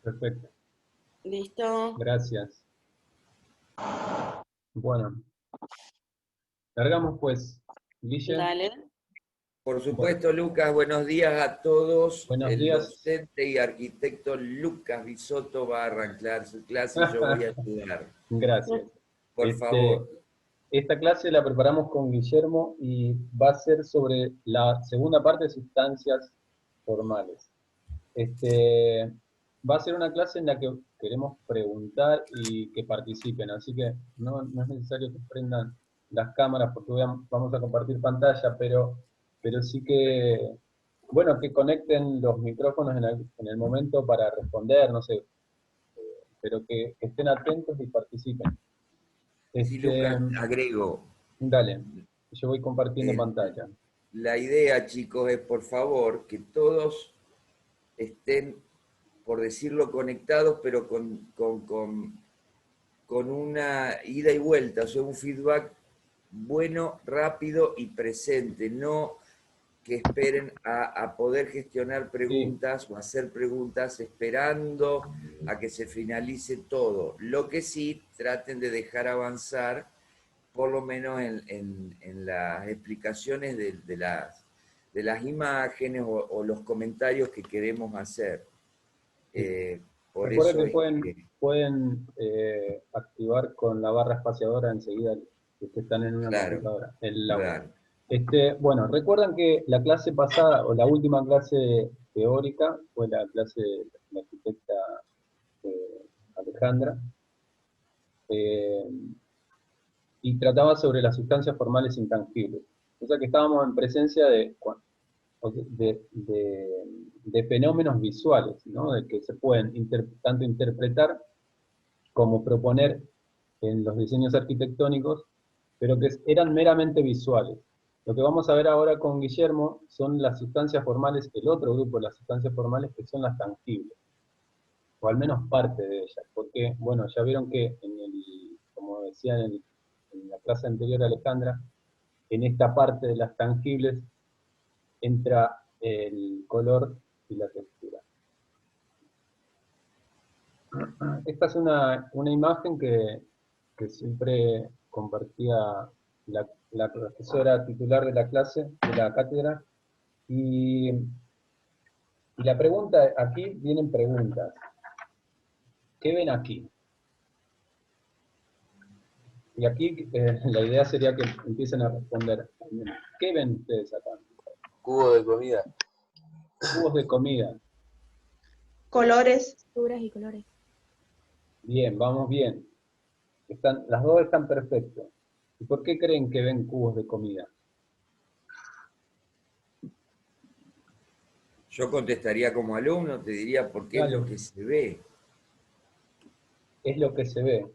Perfecto. Listo. Gracias. Bueno, largamos pues, Guille. Dale. Por supuesto, Lucas, buenos días a todos. Buenos El días. docente y arquitecto Lucas Bisotto va a arrancar su clase y yo voy a ayudar. Gracias. Por favor. Esta clase la preparamos con Guillermo y va a ser sobre la segunda parte de sustancias formales. Va a ser una clase en la que queremos preguntar y que participen, así que no es necesario que prendan las cámaras porque vamos a compartir pantalla, pero sí que, bueno, que conecten los micrófonos en el momento para responder, no sé, pero que estén atentos y participen. Sí, Lucas, agrego. Dale, yo voy compartiendo pantalla. La idea, chicos, es por favor que todos estén, por decirlo, conectados, pero con una ida y vuelta, o sea, un feedback bueno, rápido y presente, no que esperen a poder gestionar preguntas o hacer preguntas esperando a que se finalice todo. Lo que sí, traten de dejar avanzar, por lo menos en las explicaciones de las imágenes o los comentarios que queremos hacer. Por Recuerden eso que pueden activar con la barra espaciadora enseguida que están en una computadora, el aula. Bueno, recuerdan que la clase pasada, o la última clase teórica, fue la clase de la arquitecta Alejandra, y trataba sobre las sustancias formales intangibles. O sea que estábamos en presencia de fenómenos visuales, ¿no? De que se pueden tanto interpretar como proponer en los diseños arquitectónicos, pero que eran meramente visuales. Lo que vamos a ver ahora con Guillermo son las sustancias formales, el otro grupo de las sustancias formales que son las tangibles, o al menos parte de ellas, porque, bueno, ya vieron que, como decía en la clase anterior Alejandra, en esta parte de las tangibles entra el color y la textura. Esta es una imagen que siempre compartía la profesora titular de la clase, de la cátedra, y la pregunta, aquí vienen preguntas. ¿Qué ven aquí? Y aquí la idea sería que empiecen a responder. ¿Qué ven ustedes acá? Cubos de comida. Cubos de comida. Colores. Texturas y colores. Bien, vamos bien. Las dos están perfectas. ¿Y por qué creen que ven cubos de comida? yo contestaría como alumno, te diría porque es lo que se ve. Es lo que se ve.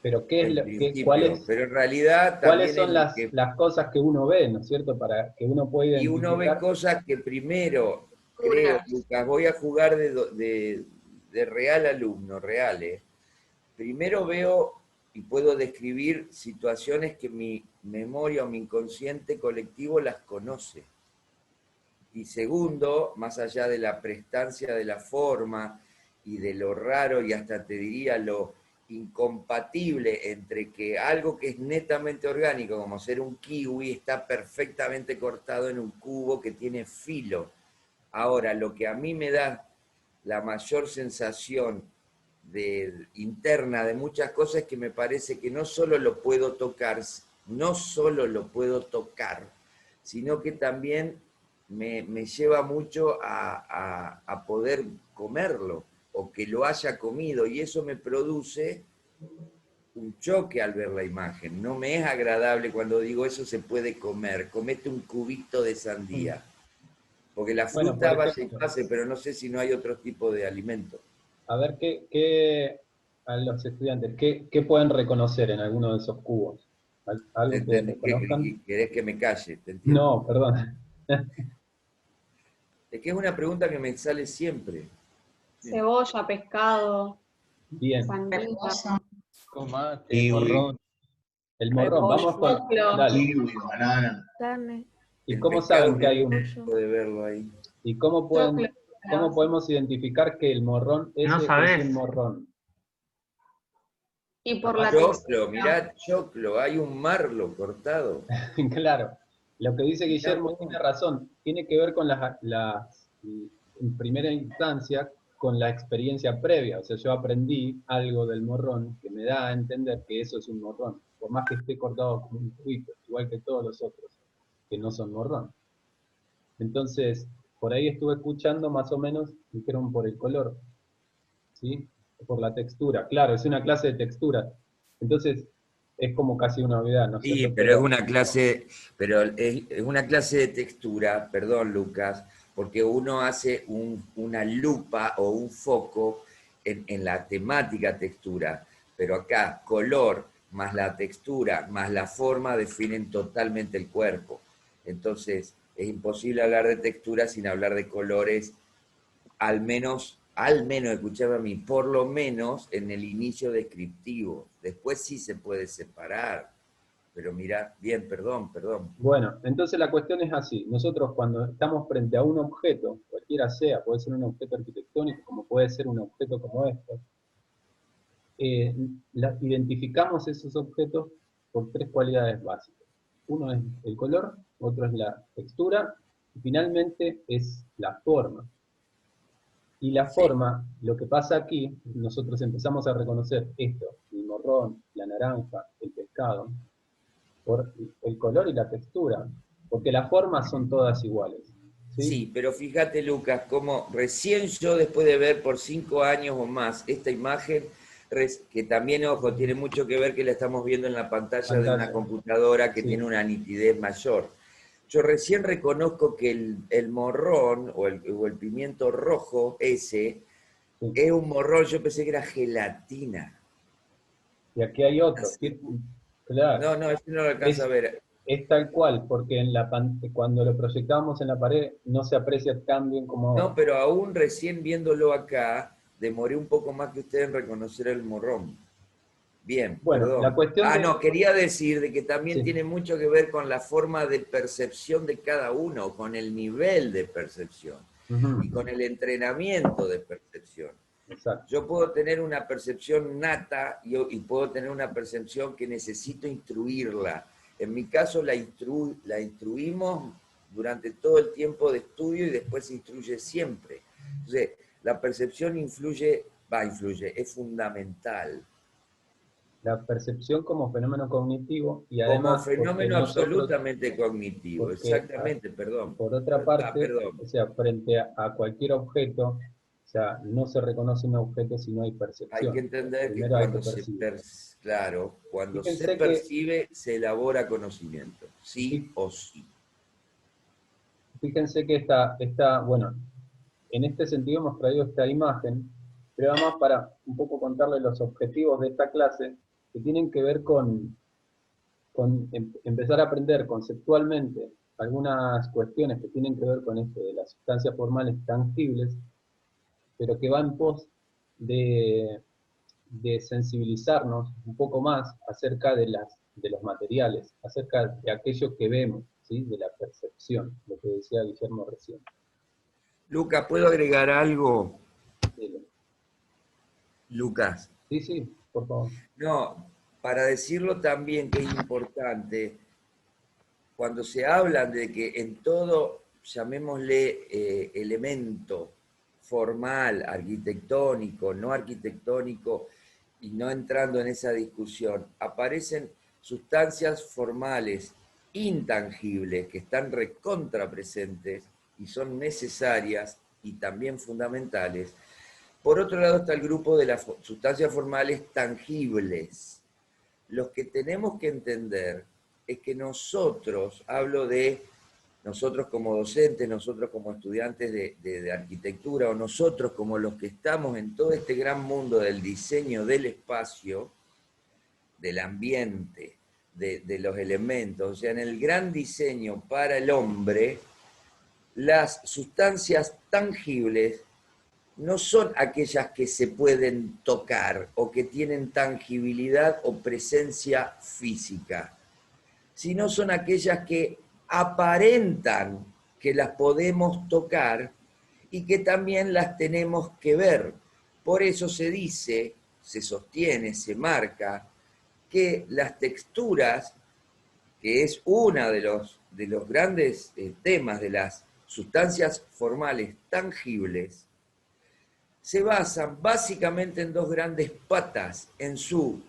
Pero pero en realidad ¿cuáles también son las cosas que uno ve, ¿no es cierto? Para que uno pueda identificar. Y uno ve cosas que primero, creo, Lucas, voy a jugar de real alumno, real. Primero veo y puedo describir situaciones que mi memoria o mi inconsciente colectivo las conoce. Y segundo, más allá de la prestancia de la forma y de lo raro y hasta te diría lo incompatible entre que algo que es netamente orgánico, como ser un kiwi, está perfectamente cortado en un cubo que tiene filo. Ahora, lo que a mí me da la mayor sensación interna de muchas cosas es que me parece que no solo lo puedo tocar, sino que también me lleva mucho a poder comerlo, o que lo haya comido, y eso me produce un choque al ver la imagen. No me es agradable cuando digo eso se puede comer, comete un cubito de sandía. Porque la fruta vaya y pase, pero no sé si no hay otro tipo de alimento. A ver, a los estudiantes, ¿qué pueden reconocer en alguno de esos cubos? ¿Algo que reconozcan? ¿Querés que me calle? ¿Te entiendo? No, perdón. Es que es una pregunta que me sale siempre. Cebolla, pescado, bien. sandía, Tomate, morrón. El morrón, vamos con... Dale. Kiwi, banana. carne. ¿Y cómo saben que hay un... Puede verlo ahí. ¿Y cómo pueden ¿Cómo podemos identificar que el morrón No ese sabés. es un morrón? Y por la Choclo, textura. mirá, choclo, hay un marlo cortado. Claro, lo que dice Mirá Guillermo vos. tiene razón, tiene que ver con en primera instancia, con la experiencia previa. O sea, yo aprendí algo del morrón que me da a entender que eso es un morrón, por más que esté cortado como un cubito, igual que todos los otros, que no son morrón. Entonces, por ahí estuve escuchando más o menos, dijeron por el color, ¿sí? Por la textura. Claro, es una clase de textura. Entonces, es como casi una novedad, ¿no es Sí, cierto? pero es una clase de textura, perdón Lucas, porque uno hace una lupa o un foco en la temática textura, pero acá color más la textura más la forma definen totalmente el cuerpo. Entonces es imposible hablar de textura sin hablar de colores, al menos, escuchame a mí, por lo menos en el inicio descriptivo. Después sí se puede separar. Pero mira, bien, perdón. Bueno, entonces la cuestión es así. Nosotros cuando estamos frente a un objeto, cualquiera sea, puede ser un objeto arquitectónico, como puede ser un objeto como este, identificamos esos objetos por tres cualidades básicas. Uno es el color, otro es la textura, y finalmente es la forma. Y la Sí. forma, lo que pasa aquí, nosotros empezamos a reconocer esto, el morrón, la naranja, el pescado, por el color y la textura, porque las formas son todas iguales. ¿Sí? Sí, pero fíjate Lucas, como recién yo después de ver por 5 años o más esta imagen, que también, ojo, tiene mucho que ver que la estamos viendo en la pantalla de una computadora que Sí. tiene una nitidez mayor. Yo recién reconozco que el morrón o el pimiento rojo ese Sí. es un morrón, yo pensé que era gelatina. Y aquí hay otro. Claro. No, eso no lo alcanza a ver. Es tal cual, porque cuando lo proyectamos en la pared no se aprecia tan bien como ahora. No, pero aún recién viéndolo acá, demoré un poco más que ustedes en reconocer el morrón. Bien, Bueno, perdón. la cuestión No, quería decir de que también Sí. tiene mucho que ver con la forma de percepción de cada uno, con el nivel de percepción y con el entrenamiento de percepción. Exacto. Yo puedo tener una percepción nata y puedo tener una percepción que necesito instruirla. En mi caso la instruimos durante todo el tiempo de estudio y después se instruye siempre. Entonces, la percepción influye, es fundamental. La percepción como fenómeno cognitivo y Como además fenómeno absolutamente cognitivo, exactamente, perdón. Por otra parte, Perdón. o sea, frente a cualquier objeto, o sea, no se reconoce un objeto si no hay percepción. Hay que entender que Primero hay cuando que percibir. cuando Fíjense se que- percibe, se elabora conocimiento, sí Sí. o sí. Fíjense que bueno, en este sentido hemos traído esta imagen, pero además para un poco contarles los objetivos de esta clase, que tienen que ver con empezar a aprender conceptualmente algunas cuestiones que tienen que ver con esto de las sustancias formales tangibles, pero que va en pos de sensibilizarnos un poco más acerca de los materiales, acerca de aquello que vemos, ¿sí? De la percepción, lo que decía Guillermo recién. Lucas, ¿puedo agregar algo? Dile. Lucas. Sí, sí, por favor. No, para decirlo también que es importante, cuando se habla de que en todo, llamémosle elemento formal, arquitectónico, no arquitectónico, y no entrando en esa discusión, aparecen sustancias formales intangibles que están recontrapresentes y son necesarias y también fundamentales. Por otro lado está el grupo de las sustancias formales tangibles. Los que tenemos que entender es que nosotros, hablo de nosotros como docentes, nosotros como estudiantes de arquitectura, o nosotros como los que estamos en todo este gran mundo del diseño del espacio, del ambiente, de los elementos, o sea, en el gran diseño para el hombre, las sustancias tangibles no son aquellas que se pueden tocar o que tienen tangibilidad o presencia física, sino son aquellas que aparentan que las podemos tocar y que también las tenemos que ver. Por eso se dice, se sostiene, se marca, que las texturas, que es uno de los grandes temas de las sustancias formales tangibles, se basan básicamente en dos grandes patas, en su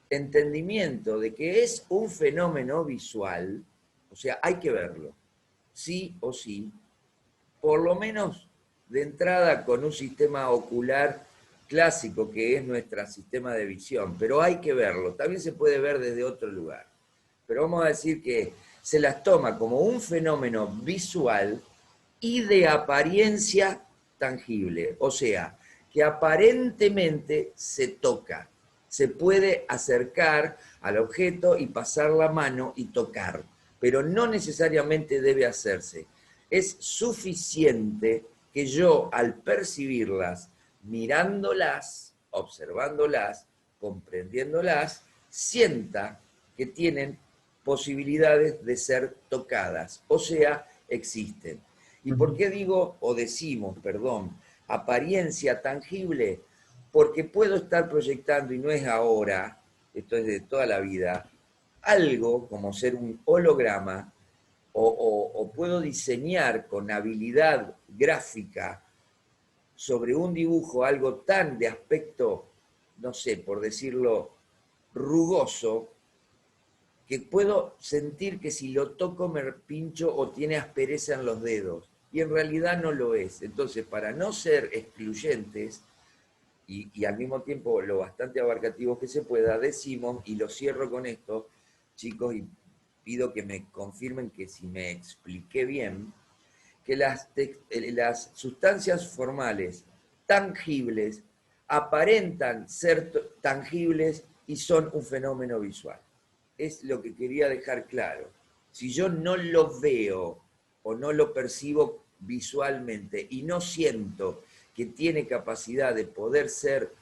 entendimiento de que es un fenómeno visual, o sea, hay que verlo, sí o sí, por lo menos de entrada con un sistema ocular clásico que es nuestro sistema de visión, pero hay que verlo, también se puede ver desde otro lugar. Pero vamos a decir que se las toma como un fenómeno visual y de apariencia tangible, o sea, que aparentemente se toca, se puede acercar al objeto y pasar la mano y tocar, pero no necesariamente debe hacerse. Es suficiente que yo, al percibirlas, mirándolas, observándolas, comprendiéndolas, sienta que tienen posibilidades de ser tocadas, o sea, existen. ¿Y por qué digo, o decimos, perdón, apariencia tangible? Porque puedo estar proyectando, y no es ahora, esto es de toda la vida, algo como ser un holograma, o puedo diseñar con habilidad gráfica sobre un dibujo algo tan de aspecto, no sé, por decirlo, rugoso, que puedo sentir que si lo toco me pincho o tiene aspereza en los dedos, y en realidad no lo es. Entonces, para no ser excluyentes, y al mismo tiempo lo bastante abarcativos que se pueda, decimos, y lo cierro con esto, chicos, y pido que me confirmen que si me expliqué bien, que las sustancias formales tangibles aparentan ser tangibles y son un fenómeno visual. Es lo que quería dejar claro. Si yo no lo veo o no lo percibo visualmente y no siento que tiene capacidad de poder ser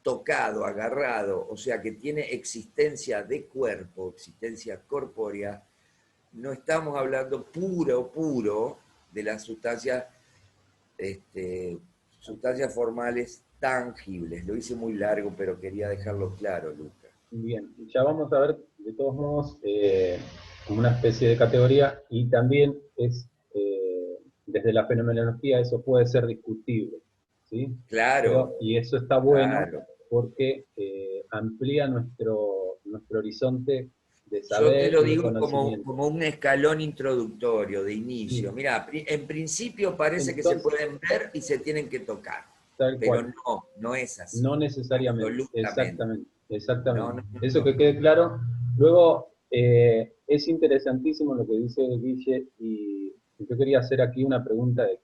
tocado, agarrado, o sea, que tiene existencia de cuerpo, existencia corpórea, no estamos hablando puro de las sustancias, sustancias formales tangibles. Lo hice muy largo, pero quería dejarlo claro, Lucas. Bien, ya vamos a ver, de todos modos, como una especie de categoría, y también es, desde la fenomenología, eso puede ser discutible, ¿sí? Claro. Y eso está bueno, claro. porque amplía nuestro horizonte de Yo te saber lo y de digo conocimiento. como un escalón introductorio, de inicio. Sí. Mira, en principio parece que se Entonces, pueden ver y se tienen que tocar, tal pero cual. no es así. No necesariamente, Absolutamente. exactamente. No. Eso que quede claro. Luego, es interesantísimo lo que dice Guille, y yo quería hacer aquí una pregunta de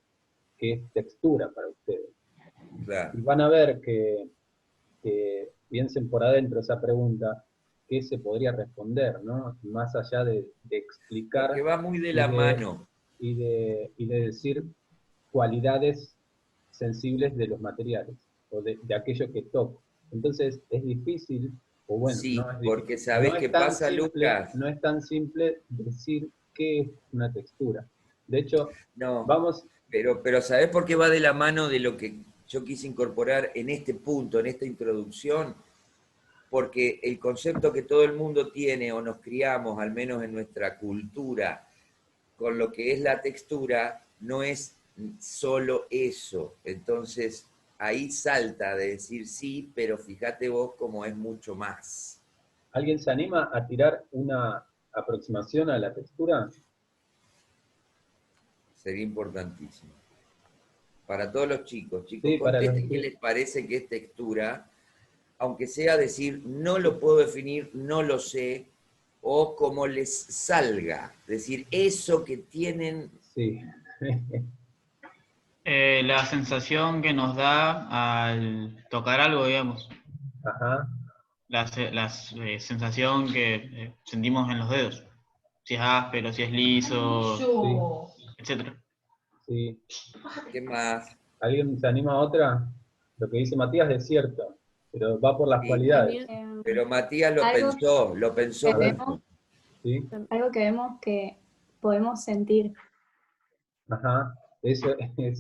qué es textura para ustedes. Claro. Y van a ver que piensen por adentro esa pregunta, qué se podría responder, ¿no? Más allá de explicar Porque va muy de y la de, mano. y de decir cualidades sensibles de los materiales, o de aquello que toco. Entonces, es difícil, o bueno, Sí, no es porque difícil, ¿sabés qué pasa, Lucas? no es tan simple decir qué es una textura. De hecho, No, vamos, pero ¿sabés por qué va de la mano de lo que yo quise incorporar en este punto, en esta introducción? Porque el concepto que todo el mundo tiene, o nos criamos, al menos en nuestra cultura, con lo que es la textura, no es solo eso. Entonces, ahí salta de decir sí, pero fíjate vos cómo es mucho más. ¿alguien se anima a tirar una aproximación a la textura? Sería importantísimo. Para todos los chicos, Sí, para los contesten qué les parece que es textura, aunque sea decir no lo puedo definir, no lo sé, o como les salga, decir eso que tienen. Sí. La sensación que nos da al tocar algo, digamos. Ajá. La sensación que sentimos en los dedos. Si es áspero, si es liso, etc. Sí. ¿Qué más? ¿Alguien se anima a otra? Lo que dice Matías es cierto, pero va por las Sí, cualidades. pero Matías lo pensó que mucho. ¿Sí? algo que vemos que podemos sentir. Ajá. eso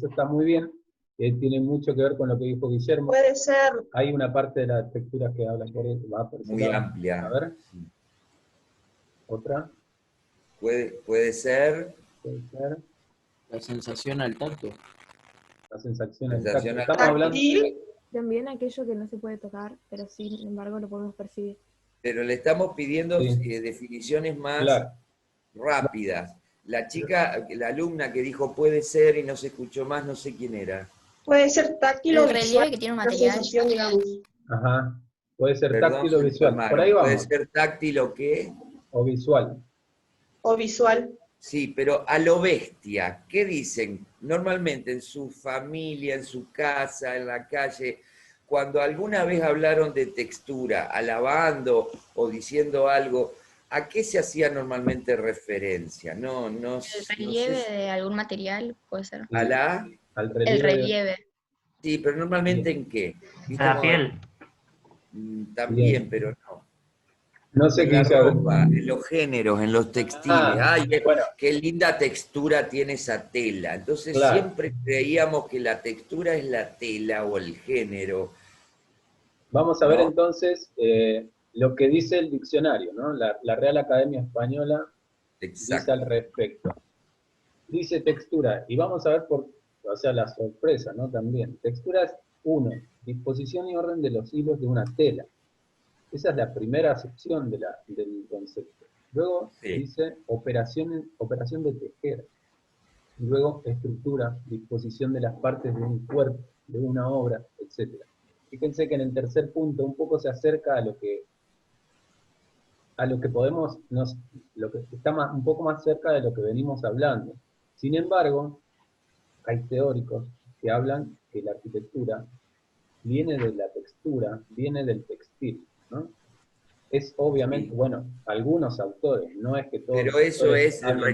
está muy bien, tiene mucho que ver con lo que dijo Guillermo. Puede ser. Hay una parte de las texturas que hablan por eso, va por ese Muy lado. amplia. A ver, Sí. otra. Puede ser Puede ser La sensación al tacto. la sensación del Sensación tacto. al Estamos hablando, Táctil. También aquello que no se puede tocar, pero sin embargo lo podemos percibir. pero le estamos pidiendo Sí. definiciones más claro, rápidas. La chica, la alumna que dijo puede ser y no se escuchó más, no sé quién era. Puede ser táctil o El relieve visual. que tiene un Una material. sensación, digamos. ajá. Puede ser Perdón, táctil o se visual. Por informaron. ahí Puede vamos. ser táctil o qué. O visual. O visual. Sí, pero a lo bestia, ¿qué dicen? Normalmente en su familia, en su casa, en la calle, cuando alguna vez hablaron de textura, alabando o diciendo algo, ¿a qué se hacía normalmente referencia? No El sé relieve si- de algún material puede ser. ¿A la? Al El relieve. relieve. Sí, pero normalmente ¿en qué? ¿Viste La cómo- piel. También, pero no. No sé En qué la dice. A ver. ropa, en los géneros, en los textiles. Ah, Ay, bueno. qué linda textura tiene esa tela. Entonces Claro. siempre creíamos que la textura es la tela o el género. Vamos a ver ¿No? entonces lo que dice el diccionario, ¿no? La Real Academia Española dice Exacto. al respecto. Dice textura, y vamos a ver o sea, la sorpresa, ¿no? También. Textura es 1, disposición y orden de los hilos de una tela. Esa es la primera acepción del concepto. Luego Sí. dice operación de tejer. Y luego estructura, disposición de las partes de un cuerpo, de una obra, etc. Fíjense que en el tercer punto un poco se acerca a lo que podemos, lo que está un poco más cerca de lo que venimos hablando. Sin embargo, hay teóricos que hablan que la arquitectura viene de la textura, viene del textil, ¿no? Es obviamente, Sí. bueno, algunos autores, no es que todos Pero los eso autores es hablen de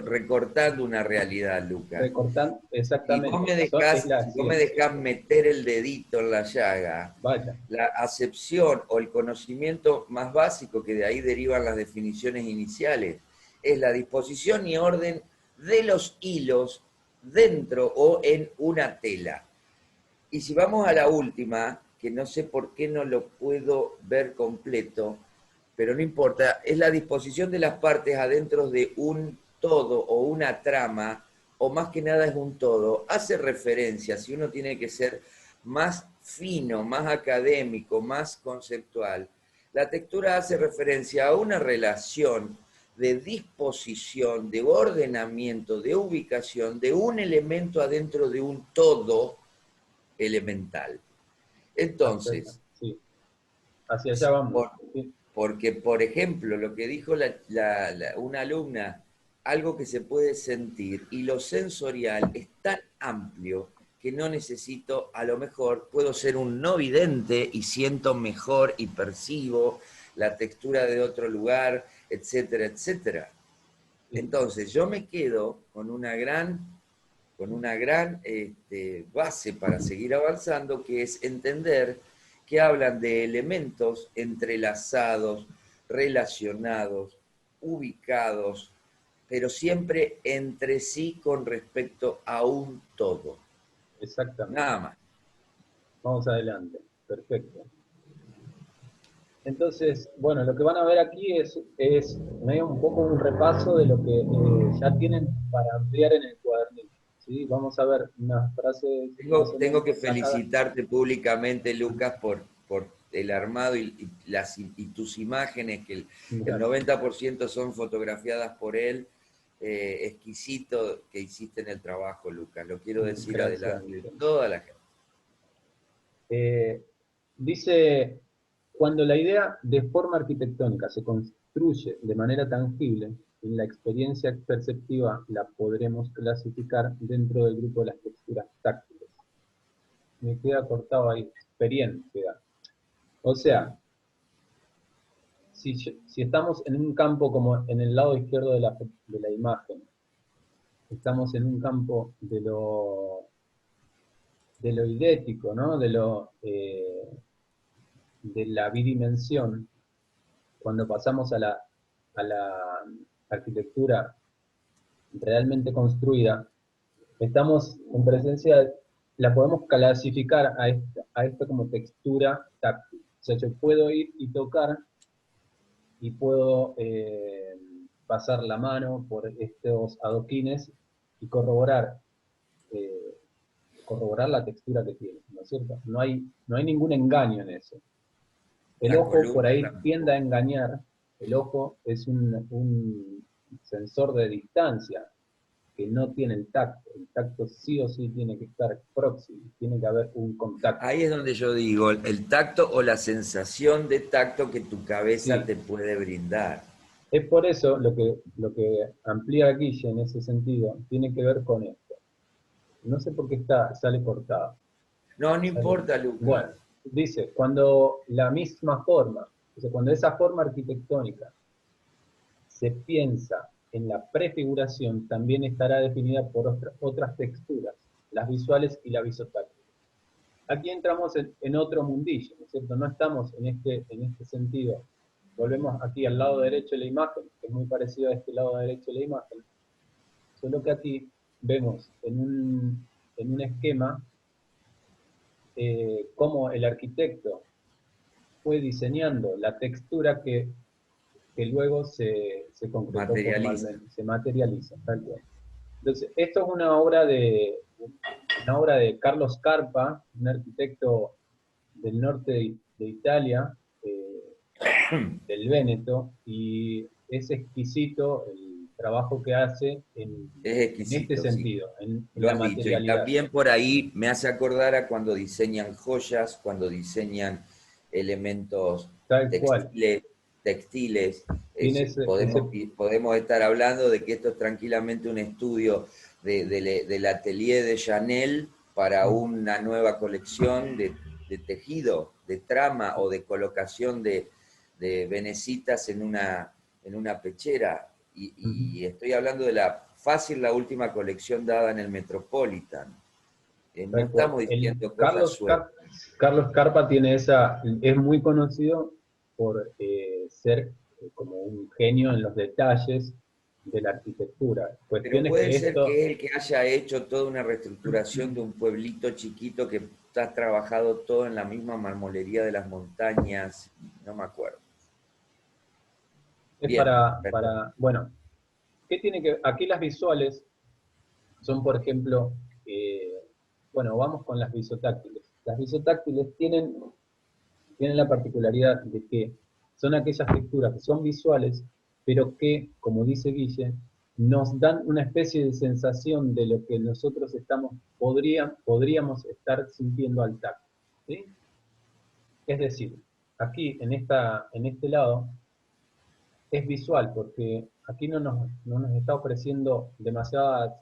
recortando una realidad, eso. Lucas. Recortando, exactamente. Es la Si vos me ciencia. dejás meter el dedito en la llaga, Vaya, la acepción o el conocimiento más básico, que de ahí derivan las definiciones iniciales, es la disposición y orden de los hilos dentro o en una tela. Y si vamos a la última, que no sé por qué no lo puedo ver completo, pero no importa, es la disposición de las partes adentro de un todo o una trama, o más que nada es un todo, hace referencia, si uno tiene que ser más fino, más académico, más conceptual, la textura hace referencia a una relación de disposición, de ordenamiento, de ubicación, de un elemento adentro de un todo elemental. Entonces, sí. Hacia allá vamos. Sí. porque, por ejemplo, lo que dijo una alumna, algo que se puede sentir, y lo sensorial es tan amplio que no necesito, a lo mejor, puedo ser un no vidente y siento mejor y percibo la textura de otro lugar, etcétera, etcétera. Entonces, yo me quedo con una gran base para seguir avanzando, que es entender que hablan de elementos entrelazados, relacionados, ubicados, pero siempre entre sí con respecto a un todo. Exactamente. Nada más. Vamos adelante. Perfecto. Entonces, bueno, lo que van a ver aquí es medio un poco un repaso de lo que ya tienen para ampliar en el cuadernillo. ¿Sí? Vamos a ver unas frases. Tengo que felicitarte públicamente, Lucas, por el armado y tus imágenes, que el 90% son fotografiadas por él. Exquisito que hiciste en el trabajo, Lucas. Lo quiero decir adelante de toda la gente. Dice, cuando la idea de forma arquitectónica se construye de manera tangible, en la experiencia perceptiva la podremos clasificar dentro del grupo de las texturas táctiles. Me queda cortado ahí, experiencia. O sea, si estamos en un campo como en el lado izquierdo de la imagen, estamos en un campo de lo idético, ¿no? De la bidimensión, cuando pasamos a la arquitectura realmente construida, estamos en presencia, la podemos clasificar a esta como textura táctil. O sea, yo puedo ir y tocar, y puedo pasar la mano por estos adoquines y corroborar la textura que tiene, ¿no es cierto? No hay ningún engaño en eso. El ojo por ahí tiende a engañar. El ojo es un sensor de distancia que no tiene el tacto. El tacto sí o sí tiene que estar próximo, tiene que haber un contacto. Ahí es donde yo digo, el tacto o la sensación de tacto que tu cabeza Sí. te puede brindar. Es por eso lo que amplía Guille en ese sentido tiene que ver con esto. No sé por qué sale cortado. No importa, Lucas. Bueno, dice, cuando la misma forma, o sea, cuando esa forma arquitectónica se piensa en la prefiguración, también estará definida por otras texturas, las visuales y la visotáctil. Aquí entramos en otro mundillo, ¿no es cierto? No estamos en este sentido. Volvemos aquí al lado derecho de la imagen, que es muy parecido a este lado derecho de la imagen, solo que aquí vemos en un esquema cómo el arquitecto fue diseñando la textura que luego se concretó formalmente, se materializa, tal cual. Entonces, esto es una obra de Carlos Scarpa, un arquitecto del norte de Italia, del Véneto, y es exquisito el trabajo que hace en este sentido, sí. en la materialidad. Y también por ahí me hace acordar a cuando diseñan joyas, cuando diseñan elementos textiles. Podemos estar hablando de que esto es tranquilamente un estudio del atelier de Chanel para una nueva colección de tejido, de trama o de colocación de venecitas en una pechera. Y estoy hablando de la última colección dada en el Metropolitan. No estamos diciendo cosas sueltas. Carlos Scarpa tiene es muy conocido por ser como un genio en los detalles de la arquitectura. Pero puede ser que es el que haya hecho toda una reestructuración de un pueblito chiquito que está trabajado todo en la misma marmolería de las montañas, no me acuerdo. Es bueno, ¿qué tiene que aquí las visuales son, por ejemplo, bueno, vamos con las visotáctiles. Las visotáctiles tienen la particularidad de que son aquellas texturas que son visuales, pero que, como dice Guille, nos dan una especie de sensación de lo que nosotros podríamos estar sintiendo al tacto, ¿sí? Es decir, aquí en este lado es visual, porque aquí no nos está ofreciendo demasiada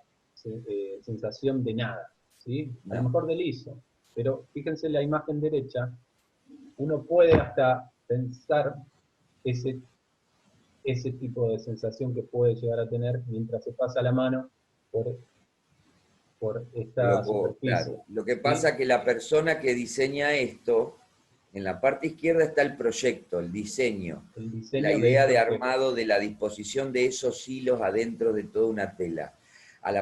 sensación de nada, ¿sí? A lo mejor de liso, pero fíjense en la imagen derecha, uno puede hasta pensar ese tipo de sensación que puede llegar a tener mientras se pasa la mano por esta superficie. Claro. Lo que pasa es que la persona que diseña esto, en la parte izquierda está el proyecto, el diseño la idea de armado de la disposición de esos hilos adentro de toda una tela. En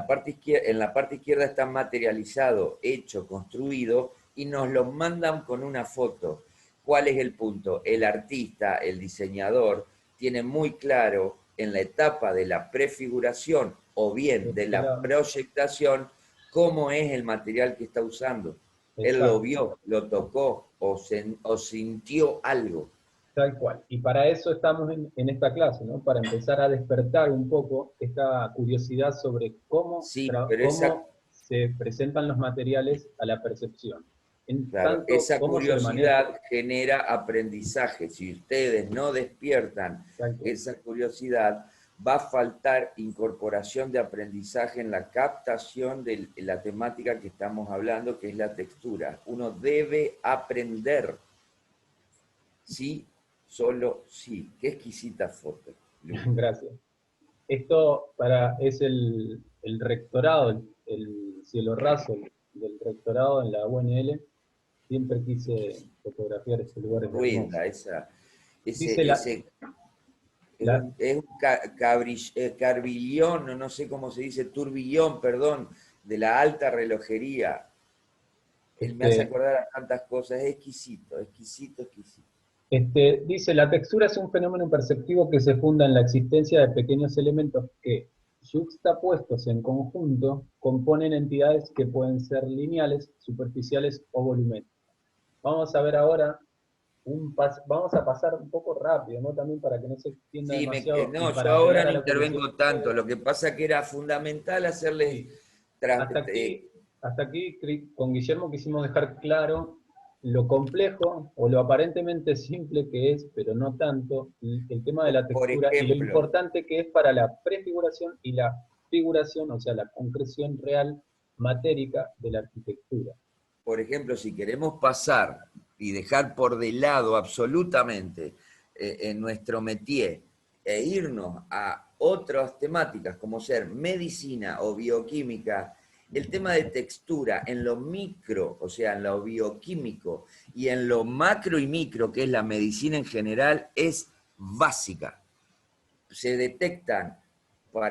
la parte izquierda está materializado, hecho, construido, y nos lo mandan con una foto. ¿Cuál es el punto? El artista, el diseñador, tiene muy claro en la etapa de la prefiguración o bien de la proyectación cómo es el material que está usando. Él lo vio, lo tocó o sintió algo. Tal cual. Y para eso estamos en esta clase, ¿no? Para empezar a despertar un poco esta curiosidad sobre cómo se presentan los materiales a la percepción. Claro, esa curiosidad genera aprendizaje. Si ustedes no despiertan esa curiosidad, va a faltar incorporación de aprendizaje en la captación de la temática que estamos hablando, que es la textura. Uno debe aprender. Sí, solo sí. Qué exquisita foto. Gracias. Esto es el rectorado, el cielo raso del rectorado en la UNL. Siempre quise fotografiar ese lugar. Es un carbillón, no sé cómo se dice, turbillón, perdón, de la alta relojería, él me hace acordar a tantas cosas, es exquisito, exquisito, exquisito. Dice, la textura es un fenómeno perceptivo que se funda en la existencia de pequeños elementos que, yuxtapuestos en conjunto, componen entidades que pueden ser lineales, superficiales o volumétricas. Vamos a ver ahora, vamos a pasar un poco rápido, ¿no? También para que no se extienda Sí, demasiado. no, y yo para ahora agregar no a lo que intervengo decía tanto, lo que pasa que era fundamental hacerles... Sí. Hasta aquí con Guillermo quisimos dejar claro lo complejo o lo aparentemente simple que es, pero no tanto, el tema de la por textura y lo ejemplo, importante que es para la prefiguración y la figuración, o sea, la concreción real matérica de la arquitectura. por ejemplo, si queremos pasar y dejar por de lado absolutamente en nuestro métier e irnos a otras temáticas como ser medicina o bioquímica, el tema de textura en lo micro, o sea, en lo bioquímico, y en lo macro y micro, que es la medicina en general, es básica. Se detectan,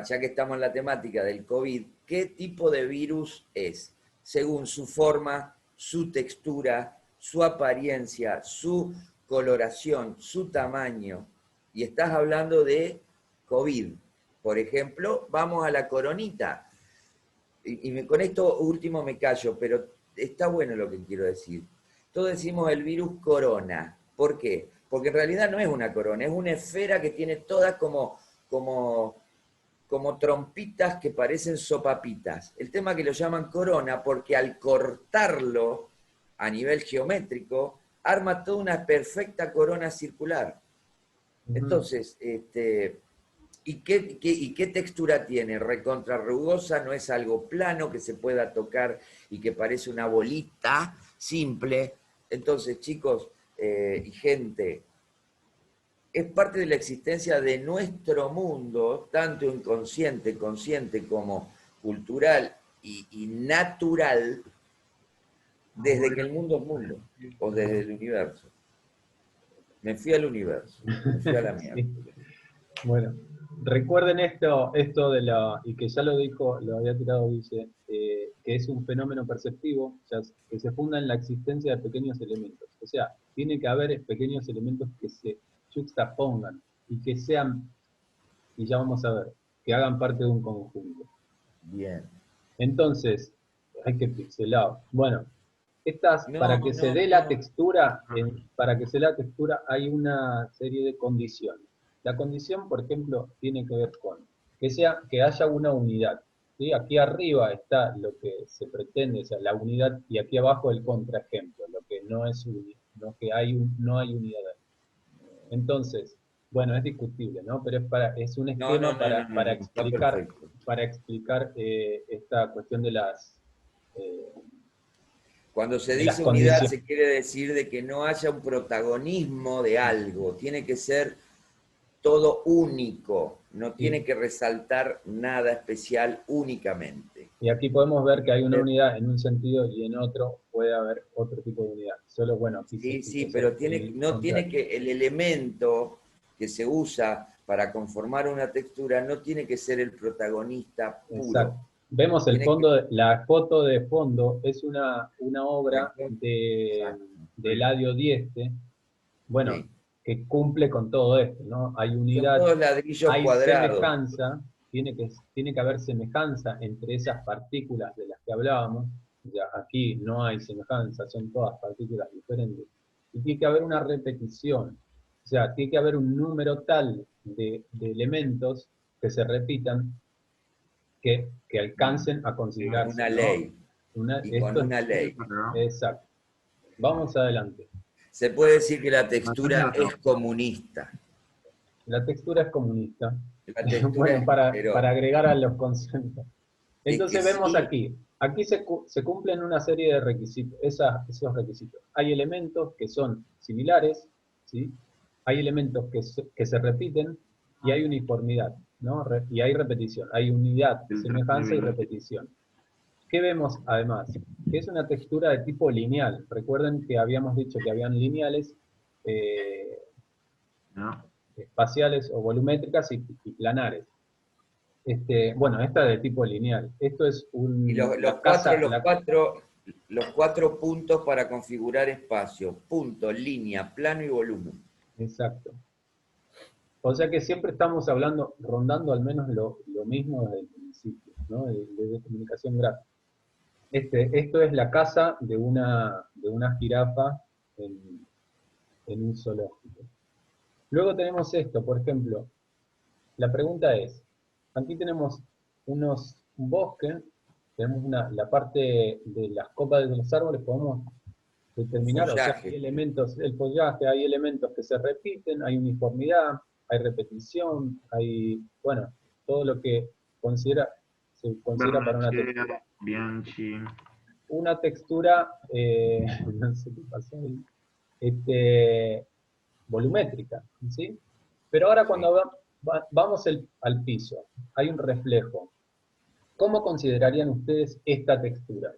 ya que estamos en la temática del COVID, qué tipo de virus es, según su forma, su textura, su apariencia, su coloración, su tamaño. Y estás hablando de COVID. Por ejemplo, vamos a la coronita. Con esto último me callo, pero está bueno lo que quiero decir. Todos decimos el virus corona. ¿Por qué? Porque en realidad no es una corona, es una esfera que tiene todas como trompitas que parecen sopapitas. El tema que lo llaman corona porque al cortarlo a nivel geométrico, arma toda una perfecta corona circular. Entonces, ¿y qué textura tiene? Recontra rugosa, no es algo plano que se pueda tocar y que parece una bolita simple. Entonces, chicos y gente, es parte de la existencia de nuestro mundo, tanto inconsciente, consciente como cultural y natural, desde que el mundo es mundo, o desde el universo. Me fui al universo, me fui a la mierda. Sí. Bueno, recuerden esto de y que ya lo dijo, lo había tirado, dice, que es un fenómeno perceptivo, o sea, que se funda en la existencia de pequeños elementos. O sea, tiene que haber pequeños elementos que se juxtapongan y que sean, y ya vamos a ver, que hagan parte de un conjunto. Bien. Entonces, hay que pixelar. Bueno, para que se dé la textura, para que se dé la textura hay una serie de condiciones. La condición, por ejemplo, tiene que ver con que haya una unidad. ¿Sí? Aquí arriba está lo que se pretende, o sea, la unidad, y aquí abajo el contraejemplo, lo que no es no hay unidad. Entonces, bueno, es discutible, ¿no? Pero es un esquema para explicar esta cuestión eh, Cuando se de las dice unidad condiciones. se quiere decir de que no haya un protagonismo de algo, tiene que ser todo único, no tiene que resaltar nada especial únicamente. Y aquí podemos ver que hay una unidad en un sentido y en otro puede haber otro tipo de unidad. Solo, bueno, aquí Sí, pero no tiene que, el elemento que se usa para conformar una textura no tiene que ser el protagonista puro. Exacto. Vemos el fondo, la foto de fondo es una obra de Eladio Dieste, bueno, Sí. que cumple con todo esto, ¿no? Hay unidad, Son todos ladrillos hay cuadrados. semejanza, tiene que haber semejanza entre esas partículas de las que hablábamos. Ya aquí no hay semejanza, son todas partículas diferentes. Y tiene que haber una repetición, o sea, tiene que haber un número tal de elementos que se repitan que alcancen a considerarse. Una ¿no? ley. Y con una ley. Exacto. Vamos adelante. Se puede decir que la textura es comunista. La textura es comunista. La textura Bueno, es, para agregar a los conceptos. Entonces vemos sí. aquí se cumplen una serie de requisitos, esos requisitos. Hay elementos que son similares, ¿sí? Hay elementos que se repiten y hay uniformidad, ¿no? Y hay repetición, hay unidad, semejanza y repetición. ¿Qué vemos además? Que es una textura de tipo lineal. Recuerden que habíamos dicho que habían lineales, espaciales o volumétricas y planares. Bueno, esta es de tipo lineal. Esto es Y los cuatro puntos para configurar espacio. Punto, línea, plano y volumen. Exacto. O sea que siempre estamos hablando, rondando al menos lo mismo desde el principio, ¿no? De comunicación gráfica. Esto es la casa de una jirafa en un zoológico. Luego tenemos esto, por ejemplo, la pregunta es, aquí tenemos un bosque, tenemos la parte de las copas de los árboles, podemos determinar, o sea, hay elementos, el follaje, hay elementos que se repiten, hay uniformidad, hay repetición, hay, bueno, todo lo que se considera para una textura. Bianchi. Una textura, no sé qué pasó ahí, volumétrica, ¿sí? Pero ahora cuando vamos al piso, hay un reflejo. ¿Cómo considerarían ustedes esta textura?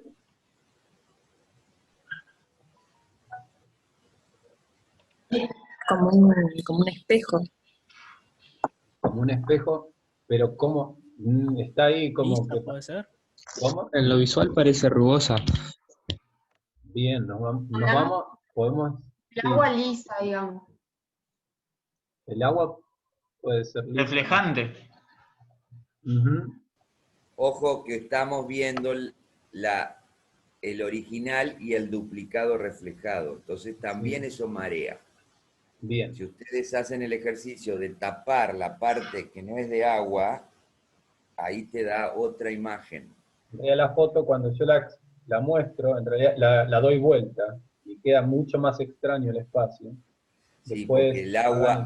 Como un espejo. Como un espejo, pero ¿cómo? Está ahí como ¿Lisa que... puede ser? ¿Cómo? En lo visual parece rugosa. Bien, nos vamos, podemos... El agua lisa, digamos. El agua puede ser lisa. Reflejante. Ojo que estamos viendo el original y el duplicado reflejado. Entonces también eso marea. Bien. Si ustedes hacen el ejercicio de tapar la parte que no es de agua, ahí te da otra imagen. En realidad la foto cuando yo la muestro, en realidad la doy vuelta y queda mucho más extraño el espacio. Sí, Después, porque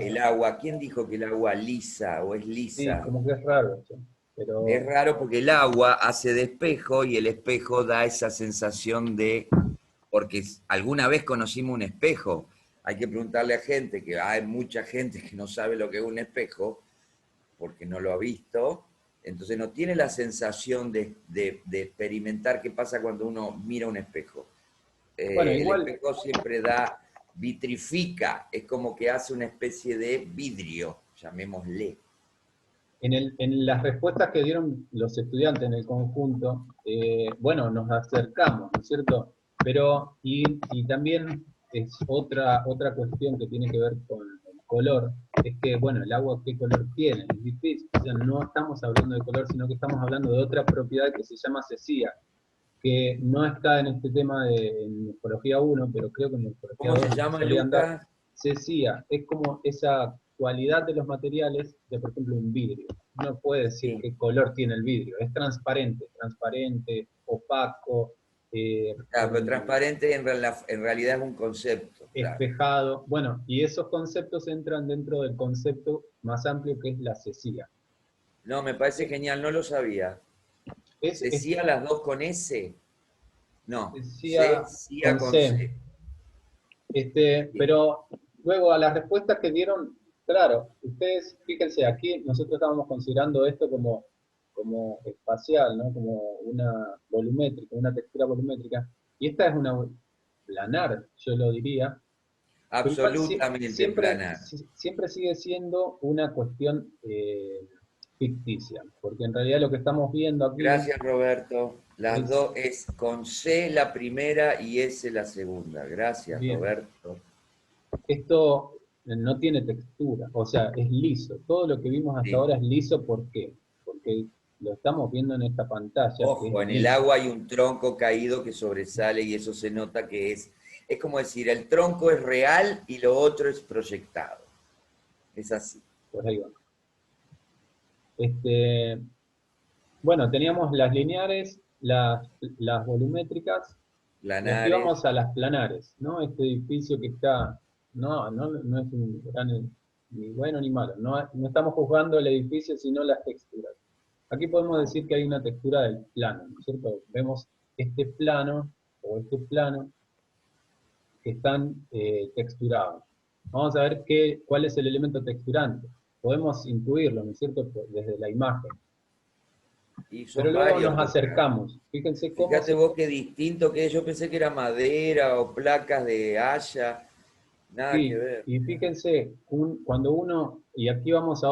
el agua, ¿quién dijo que el agua lisa o es lisa? Sí, como que es raro eso. Pero... Es raro porque el agua hace de espejo y el espejo da esa sensación de... Porque alguna vez conocimos un espejo. Hay que preguntarle a gente, que hay mucha gente que no sabe lo que es un espejo, porque no lo ha visto, entonces no tiene la sensación de experimentar qué pasa cuando uno mira un espejo. Bueno, el igual... espejo siempre vitrifica, es como que hace una especie de vidrio, llamémosle. En las respuestas que dieron los estudiantes en el conjunto, bueno, nos acercamos, ¿no es cierto? Pero, y también es otra cuestión que tiene que ver con el color, es que, bueno, el agua, ¿qué color tiene? Es difícil, o sea, no estamos hablando de color, sino que estamos hablando de otra propiedad que se llama cesía, que no está en este tema de morfología 1, pero creo que en morfología 2... ¿Cómo se llama, Lucas? Cesía, es como esa cualidad de los materiales de, por ejemplo, un vidrio. Uno puede decir qué color tiene el vidrio, es transparente, opaco, claro, pero transparente en realidad es un concepto. Espejado, claro. Bueno, y esos conceptos entran dentro del concepto más amplio que es la cesía. No, me parece genial, no lo sabía. ¿Cesía las dos con S? No, cesía con C. Pero luego a las respuestas que dieron, claro, ustedes, fíjense, aquí nosotros estábamos considerando esto como espacial, ¿no? Como una volumétrica, una textura volumétrica, y esta es una planar, yo lo diría. Absolutamente planar. Siempre sigue siendo una cuestión ficticia, porque en realidad lo que estamos viendo aquí... Gracias, Roberto. Las dos es con C la primera y S la segunda. Gracias, bien. Roberto. Esto no tiene textura, o sea, es liso. Todo lo que vimos hasta ahora es liso, ¿por qué? Porque lo estamos viendo en esta pantalla. Ojo, en el agua hay un tronco caído que sobresale y eso se nota que es como decir, el tronco es real y lo otro es proyectado. Es así. Pues ahí va. Bueno, teníamos las lineares, las volumétricas, planares. Y vamos a las planares, ¿no? Este edificio que está, no es un gran, ni bueno ni malo, no estamos juzgando el edificio, sino las texturas. Aquí podemos decir que hay una textura del plano, ¿no es cierto? Vemos este plano, o este plano, que están texturados. Vamos a ver cuál es el elemento texturante. Podemos intuirlo, ¿no es cierto?, desde la imagen. Pero luego nos acercamos. Fíjense cómo... Fíjate vos qué distinto que es. Yo pensé que era madera o placas de haya. Nada Sí, que ver. y fíjense, cuando uno, y aquí vamos a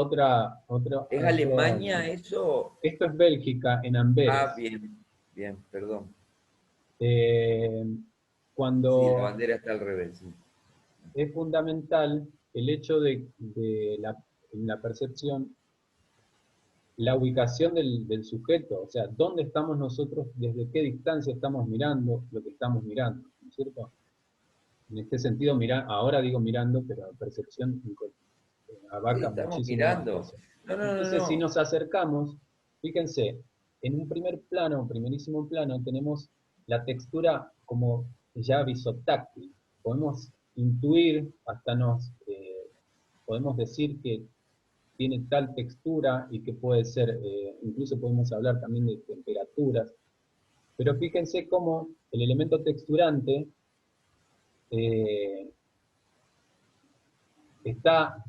¿Es Alemania eso? Esto es Bélgica, en Ah, Amberes. bien, perdón. Eh, Sí, la cuando bandera está al revés. Sí. es fundamental el hecho en la percepción, la ubicación del sujeto, o sea, dónde estamos nosotros, desde qué distancia estamos mirando lo que estamos mirando, ¿no es cierto? En este sentido, ahora digo mirando, pero la percepción Sí, abarca estamos muchísimo más mirando. cosas. No. Entonces, si nos acercamos, fíjense, en un primerísimo plano, tenemos la textura como ya visotáctil. Podemos intuir, podemos decir que tiene tal textura y que puede ser, incluso podemos hablar también de temperaturas. Pero fíjense cómo el elemento texturante eh, está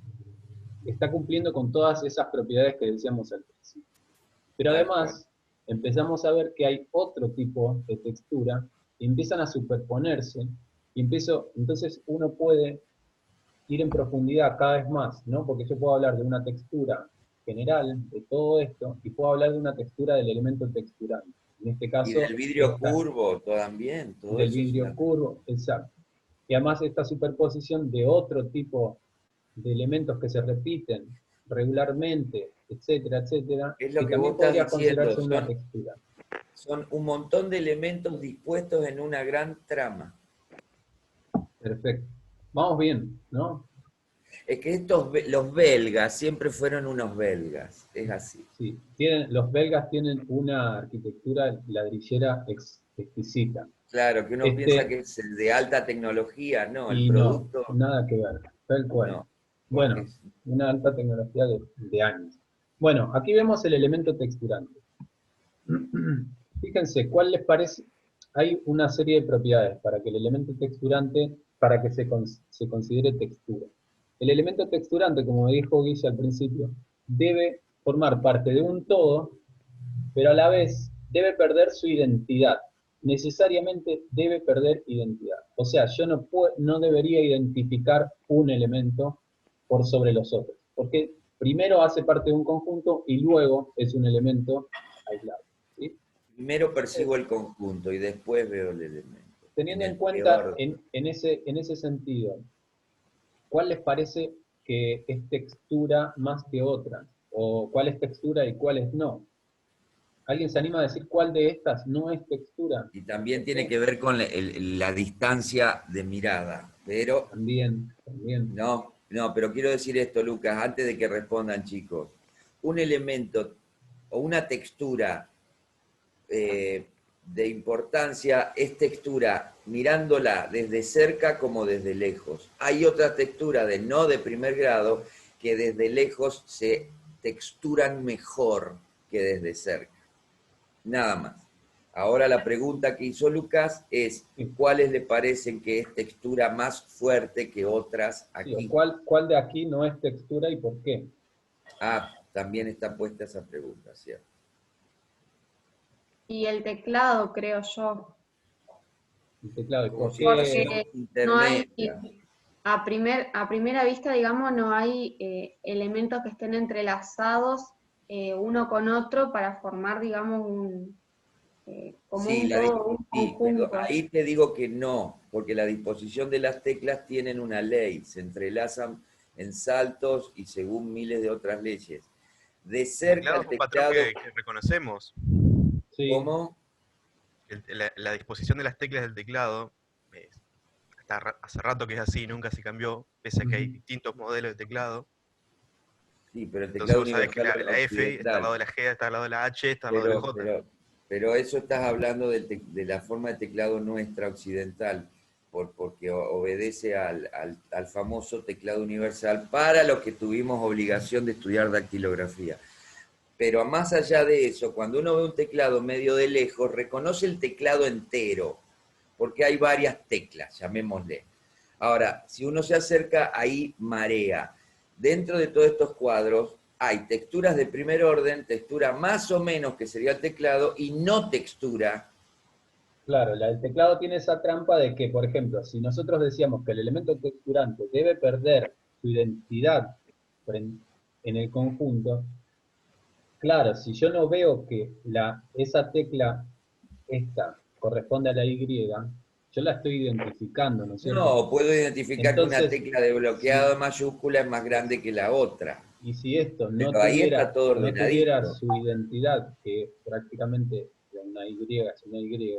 cumpliendo con todas esas propiedades que decíamos al principio. Pero Tal además, empezamos a ver que hay otro tipo de textura y empiezan a superponerse, y entonces uno puede ir en profundidad cada vez más, ¿no? Porque yo puedo hablar de una textura general de todo esto, y puedo hablar de una textura del elemento texturante. En este caso, Y del vidrio curvo también. Todo del eso es vidrio curvo, exacto. Y además esta superposición de otro tipo de elementos que se repiten regularmente, etcétera, etcétera, Es lo que que vos también estás podría diciendo. considerarse una textura. Son un montón de elementos dispuestos en una gran trama. Perfecto. Vamos bien, ¿no? Es que los belgas siempre fueron unos belgas. Es así. Sí. Los belgas tienen una arquitectura ladrillera exquisita. Claro, que uno piensa que es el de alta tecnología. No, el Y no, producto nada que ver, tal cual. no. Bueno, una alta tecnología de años. Bueno, aquí vemos el elemento texturante. Fíjense, ¿cuál les parece? Hay una serie de propiedades para que el elemento texturante, para que se considere textura. El elemento texturante, como dijo Guille al principio, debe formar parte de un todo, pero a la vez debe perder su identidad. Necesariamente debe perder identidad. O sea, yo no debería identificar un elemento por sobre los otros, porque primero hace parte de un conjunto y luego es un elemento aislado. ¿Sí? Primero percibo el conjunto y después veo el elemento. Teniendo en cuenta en ese sentido, ¿cuál les parece que es textura más que otra? ¿O cuál es textura y cuál es no? ¿Alguien se anima a decir cuál de estas no es textura? Y también tiene que ver con la distancia de mirada. Pero También. No, pero quiero decir esto, Lucas, antes de que respondan, chicos. Un elemento o una textura de importancia es textura mirándola desde cerca como desde lejos. Hay otra textura no de primer grado que desde lejos se texturan mejor que desde cerca. Nada más. Ahora la pregunta que hizo Lucas es, ¿cuáles le parecen que es textura más fuerte que otras aquí? Sí, ¿cuál de aquí no es textura y por qué? Ah, también está puesta esa pregunta, ¿cierto? Y el teclado, creo yo. El teclado, ¿y por qué? Porque no hay, a primera vista, digamos, no hay elementos que estén entrelazados uno con otro para formar, digamos, como Sí, un conjunto. pero ahí te digo que no, porque la disposición de las teclas tienen una ley, se entrelazan en saltos y según miles de otras leyes. De cerca el teclado... que reconocemos. Sí. ¿Cómo? La disposición de las teclas del teclado, hace rato que es así, nunca se cambió, pese a que hay distintos modelos de teclado. Sí, pero el teclado Entonces vos sabés que la F está al lado de la G, está al lado de la H, está al lado de la J. Pero eso estás hablando de la forma de teclado nuestra occidental, porque obedece al famoso teclado universal para los que tuvimos obligación de estudiar dactilografía. Pero más allá de eso, cuando uno ve un teclado medio de lejos, reconoce el teclado entero, porque hay varias teclas, llamémosle. Ahora, si uno se acerca, ahí marea. Dentro de todos estos cuadros hay texturas de primer orden, textura más o menos que sería el teclado, y no textura, Claro, el teclado tiene esa trampa de que, por ejemplo, si nosotros decíamos que el elemento texturante debe perder su identidad en el conjunto, claro, si yo no veo que esa tecla esta corresponde a la Y, yo la estoy identificando, ¿no es cierto? No, puedo identificar que una Entonces, tecla de bloqueado sí. de mayúscula es más grande que la otra. Y si esto no Pero ahí tuviera, está todo no tuviera ordenadito. su identidad, que prácticamente de una Y es una Y,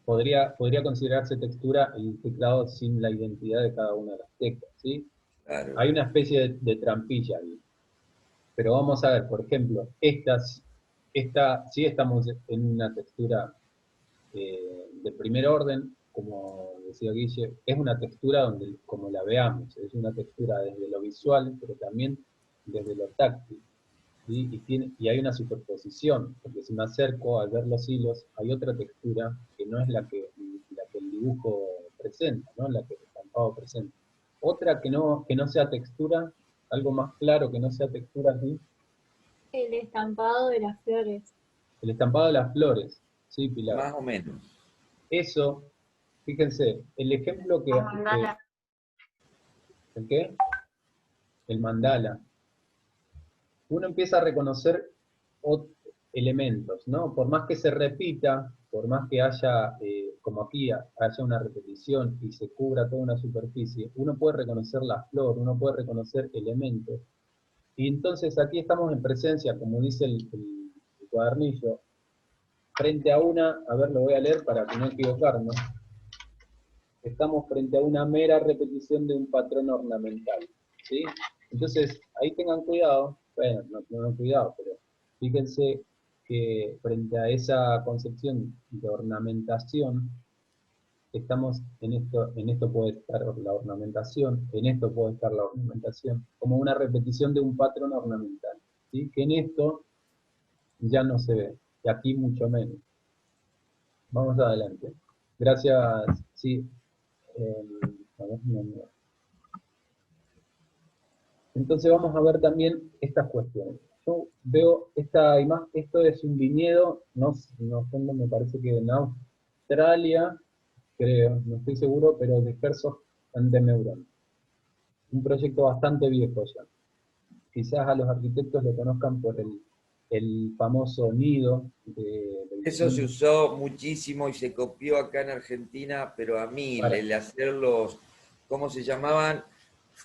podría considerarse textura el teclado sin la identidad de cada una de las teclas, ¿sí? Claro. Hay una especie de trampilla ahí. Pero vamos a ver, por ejemplo, sí estamos en una textura de primer orden, como decía Guille, es una textura donde, como la veamos, es una textura desde lo visual, pero también desde lo táctil. ¿Sí? Y hay una superposición, porque si me acerco al ver los hilos, hay otra textura que no es la que el dibujo presenta, ¿no? La que el estampado presenta. Otra que no sea textura, algo más claro que no sea textura así. El estampado de las flores. El estampado de las flores, ¿sí, Pilar? Más o menos. Eso, fíjense, el ejemplo que... mandala. ¿El qué? El mandala. Uno empieza a reconocer elementos, ¿no? Por más que se repita, por más que haya, como aquí, haya una repetición y se cubra toda una superficie, uno puede reconocer la flor, uno puede reconocer elementos. Y entonces aquí estamos en presencia, como dice el cuadernillo, frente a a ver, lo voy a leer para que no equivocarnos. Estamos frente a una mera repetición de un patrón ornamental, ¿sí? Entonces, ahí tengan cuidado, bueno, no tengan cuidado, pero fíjense que frente a esa concepción de ornamentación, estamos en esto puede estar la ornamentación, en esto puede estar la ornamentación, como una repetición de un patrón ornamental, ¿sí? Que en esto ya no se ve, y aquí mucho menos. Vamos adelante. Gracias, sí. A ver, no. Entonces vamos a ver también estas cuestiones. Yo veo esta imagen, esto es un viñedo, no me parece que en Australia, creo, no estoy seguro, pero de Herzog and de Meuron. Un proyecto bastante viejo ya. Quizás a los arquitectos lo conozcan por el famoso nido. Eso se usó muchísimo y se copió acá en Argentina, pero a mí, el hacer los, ¿cómo se llamaban?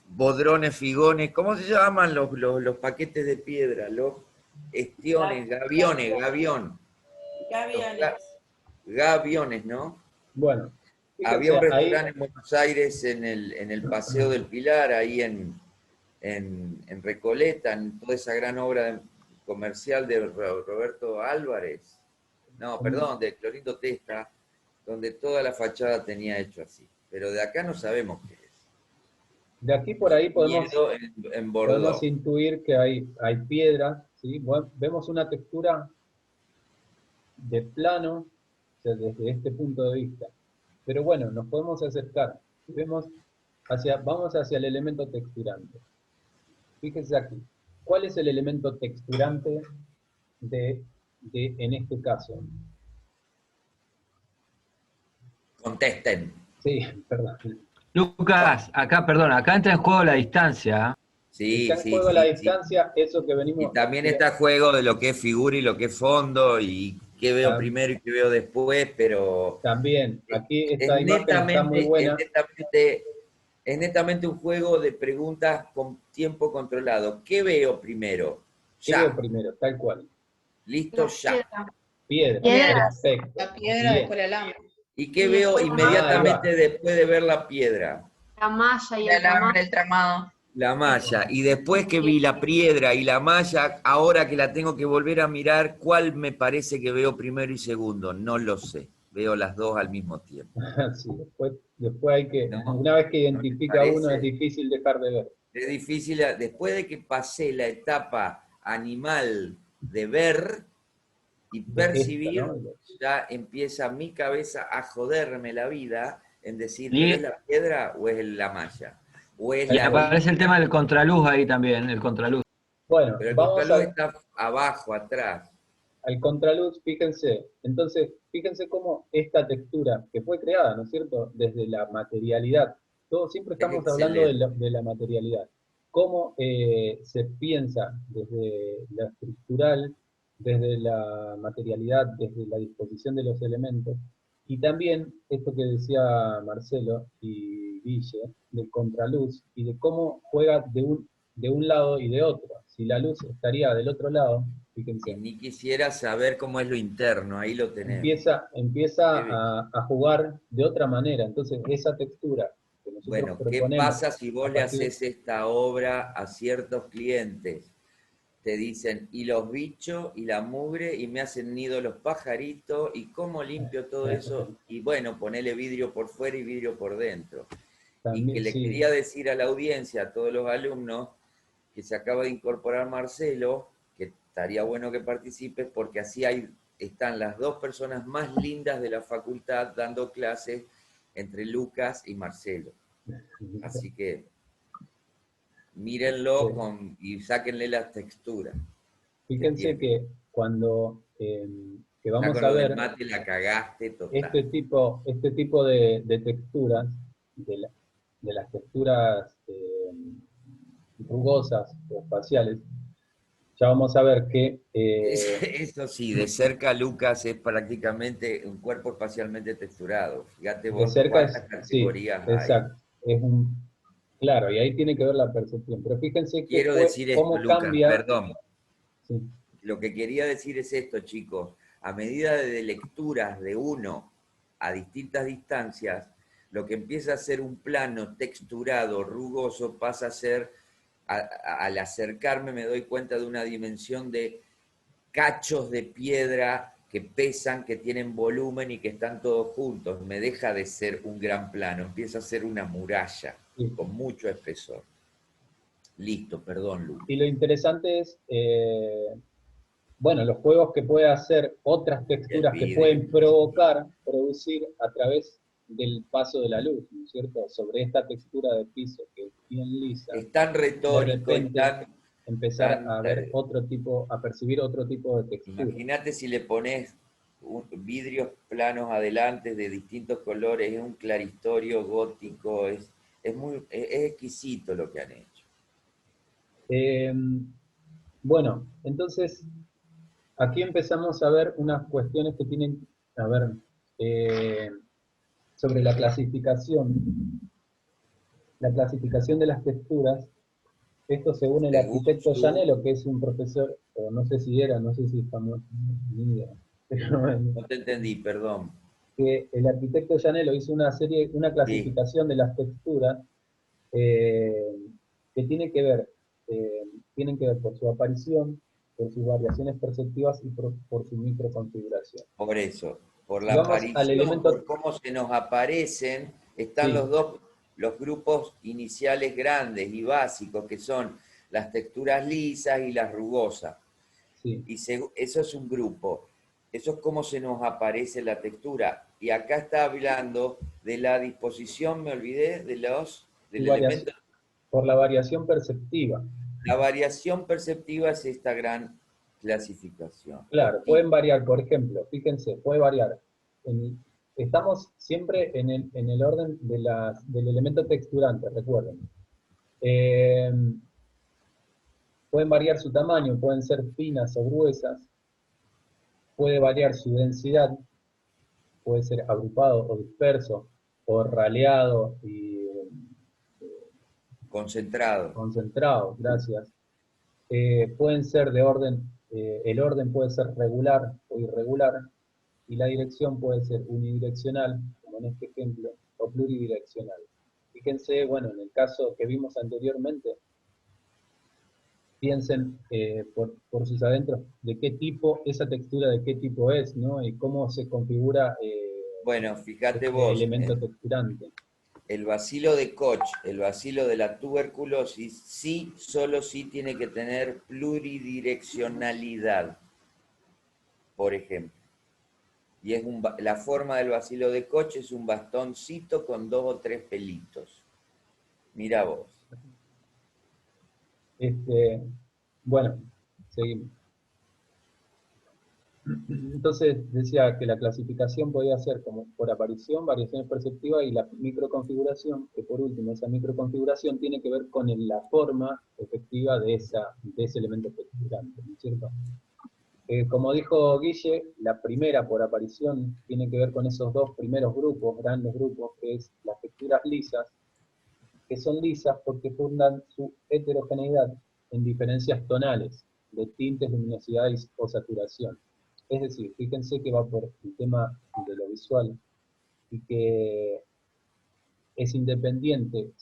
Bodrones, figones, ¿cómo se llaman los paquetes de piedra? Los estiones, gaviones, ¿no? Bueno. Había un restaurante en Buenos Aires, en el Paseo del Pilar, ahí en Recoleta, en toda esa gran obra comercial de Roberto Álvarez, no, perdón, de Clorindo Testa, donde toda la fachada tenía hecho así. Pero de acá no sabemos qué es. De aquí por ahí podemos intuir que hay piedras, ¿sí? Bueno, vemos una textura de plano, o sea, desde este punto de vista. Pero bueno, nos podemos acercar. Vamos hacia el elemento texturante. Fíjense aquí. ¿Cuál es el elemento texturante en este caso? Contesten. Sí, perdón. Lucas, acá entra en juego la distancia. Sí, está en juego la distancia, eso que venimos... Y también está en juego de lo que es figura y lo que es fondo, y qué veo primero y qué veo después, pero... También, aquí esta imagen está muy buena. Es netamente un juego de preguntas con tiempo controlado. ¿Qué veo primero? ¿Qué veo primero? Tal cual. Listo, ya. Piedra. Perfecto. La piedra después el alambre. ¿Y qué veo inmediatamente después de ver la piedra? La malla y el alambre, el tramado. La malla. Y después que vi la piedra y la malla, ahora que la tengo que volver a mirar, ¿cuál me parece que veo primero y segundo? No lo sé. Veo las dos al mismo tiempo. Sí, después hay que, una vez que identifica uno, es difícil dejar de ver. Es difícil, después de que pasé la etapa animal de ver y percibir, ya empieza mi cabeza a joderme la vida en decir, ¿es la piedra o es la malla? O es aparece el tema del contraluz ahí también, el contraluz. Bueno, pero el contraluz está abajo, atrás. al contraluz, fíjense. Entonces, fíjense cómo esta textura, que fue creada, ¿no es cierto?, desde la materialidad. Todos siempre estamos hablando de la materialidad. Cómo se piensa desde la estructural, desde la materialidad, desde la disposición de los elementos, y también esto que decía Marcelo y Guille, del contraluz, y de cómo juega de un lado y de otro. Si la luz estaría del otro lado, fíjense. Ni quisiera saber cómo es lo interno, ahí lo tenemos. Empieza a jugar de otra manera. Entonces, esa textura que nosotros bueno, proponemos... ¿qué pasa si vos le haces esta obra a ciertos clientes? Te dicen, y los bichos, y la mugre, y me hacen nido los pajaritos, y cómo limpio todo eso, y bueno, ponele vidrio por fuera y vidrio por dentro. También, y que le sí. quería decir a la audiencia, a todos los alumnos, que se acaba de incorporar Marcelo, que estaría bueno que participes, porque así están las dos personas más lindas de la facultad dando clases entre Lucas y Marcelo. Así que mírenlo y sáquenle las texturas. Fíjense que cuando que vamos con a lo del ver mate la cagaste total. este tipo de texturas, de las texturas rugosas o faciales, ya vamos a ver que... Eso sí, de cerca Lucas es prácticamente un cuerpo espacialmente texturado. Fíjate vos de cerca cuántas categorías hay. Exacto. Claro, y ahí tiene que ver la percepción. Pero fíjense Quiero decir esto, cómo Lucas, cambia... perdón. Sí. Lo que quería decir es esto, chicos. A medida de lecturas de uno a distintas distancias, lo que empieza a ser un plano texturado, rugoso, pasa a ser, al acercarme me doy cuenta de una dimensión de cachos de piedra que pesan, que tienen volumen y que están todos juntos. Me deja de ser un gran plano, empieza a ser una muralla con mucho espesor. Listo, perdón, Lu. Y lo interesante es, bueno, los juegos que puede hacer, otras texturas que pueden producir a través del paso de la luz, ¿no es cierto? Sobre esta textura de piso que es bien lisa. Es tan retórico y tan... empezar a ver a percibir otro tipo de textura. Imagínate si le pones vidrios planos adelante de distintos colores, es un claristorio gótico, es exquisito lo que han hecho. Bueno, entonces aquí empezamos a ver unas cuestiones que tienen, a ver, sobre la clasificación de las texturas. Esto según el arquitecto Llanello, que es un profesor, o no sé si estamos ni idea, pero no te entendí, perdón. Que el arquitecto Llanello hizo una clasificación de las texturas que tienen que ver por su aparición, por sus variaciones perceptivas y por su microconfiguración. Por eso, por la aparición, por cómo se nos aparecen, están los grupos iniciales grandes y básicos, que son las texturas lisas y las rugosas. Sí. Y eso es un grupo. Eso es cómo se nos aparece la textura. Y acá está hablando de la disposición, me olvidé, del elemento. Por la variación perceptiva. La variación perceptiva es esta gran clasificación. Claro, pueden variar, por ejemplo, fíjense, puede variar. Estamos siempre en el orden del elemento texturante, recuerden. Pueden variar su tamaño, pueden ser finas o gruesas. Puede variar su densidad, puede ser agrupado o disperso, o raleado y... Concentrado, gracias. Pueden ser de orden, el orden puede ser regular o irregular, y la dirección puede ser unidireccional, como en este ejemplo, o pluridireccional. Fíjense, bueno, en el caso que vimos anteriormente, piensen por sus adentros de qué tipo, esa textura de qué tipo es, ¿no? Y cómo se configura bueno, fíjate vos, elemento texturante. El bacilo de Koch, el bacilo de la tuberculosis, solo sí tiene que tener pluridireccionalidad, por ejemplo. Y la forma del bacilo de Koch es un bastoncito con 2 o 3 pelitos. Mirá vos. Bueno, seguimos. Entonces decía que la clasificación podía ser como por aparición, variaciones perceptivas y la microconfiguración, que por último esa microconfiguración tiene que ver con la forma efectiva de ese elemento texturante, ¿no es cierto? Como dijo Guille, la primera por aparición tiene que ver con esos dos primeros grupos, grandes grupos, que es las texturas lisas, que son lisas porque fundan su heterogeneidad en diferencias tonales, de tintes, luminosidad o saturación. Es decir, fíjense que va por el tema de lo visual y que es independiente,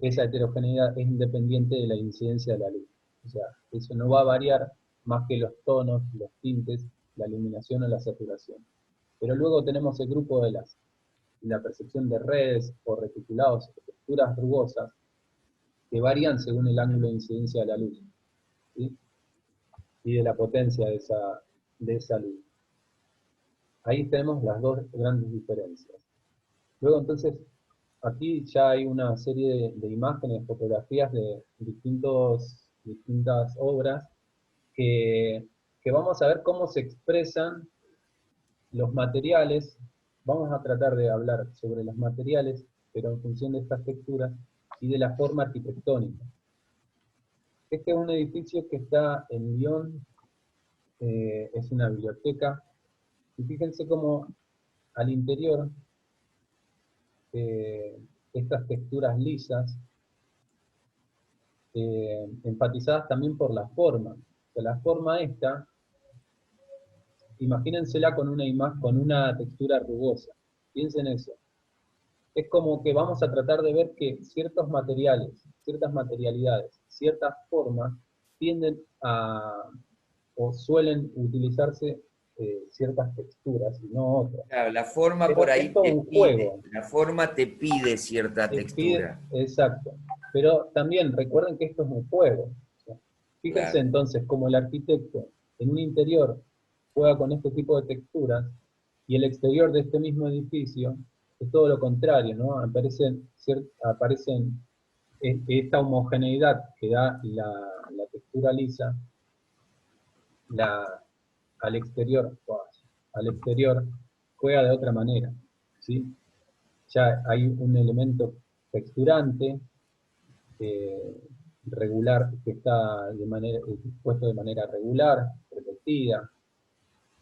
esa heterogeneidad es independiente de la incidencia de la luz. O sea, eso no va a variar más que los tonos, los tintes, la iluminación o la saturación. Pero luego tenemos el grupo de la percepción de redes o reticulados o texturas rugosas que varían según el ángulo de incidencia de la luz, ¿sí? Y de la potencia de esa luz. Ahí tenemos las dos grandes diferencias. Luego entonces, aquí ya hay una serie de imágenes, fotografías de distintas obras que vamos a ver cómo se expresan los materiales. Vamos a tratar de hablar sobre los materiales, pero en función de estas texturas y de la forma arquitectónica. Este es un edificio que está en Lyon, es una biblioteca, y fíjense cómo al interior estas texturas lisas, enfatizadas también por la forma. O sea, la forma esta, imagínensela con una textura rugosa. Piensen eso. Es como que vamos a tratar de ver que ciertos materiales, ciertas materialidades, ciertas formas tienden a, o suelen utilizarse ciertas texturas y no otras. Claro, la forma pero por ahí te pide, la forma te pide cierta textura. Exacto. Pero también recuerden que esto es un juego. O sea, fíjense Claro. entonces como el arquitecto en un interior juega con este tipo de texturas y el exterior de este mismo edificio es todo lo contrario, ¿no? Aparecen esta homogeneidad que da la textura lisa al exterior juega de otra manera, ¿sí? Ya hay un elemento texturante regular que está dispuesto de manera regular, repetida,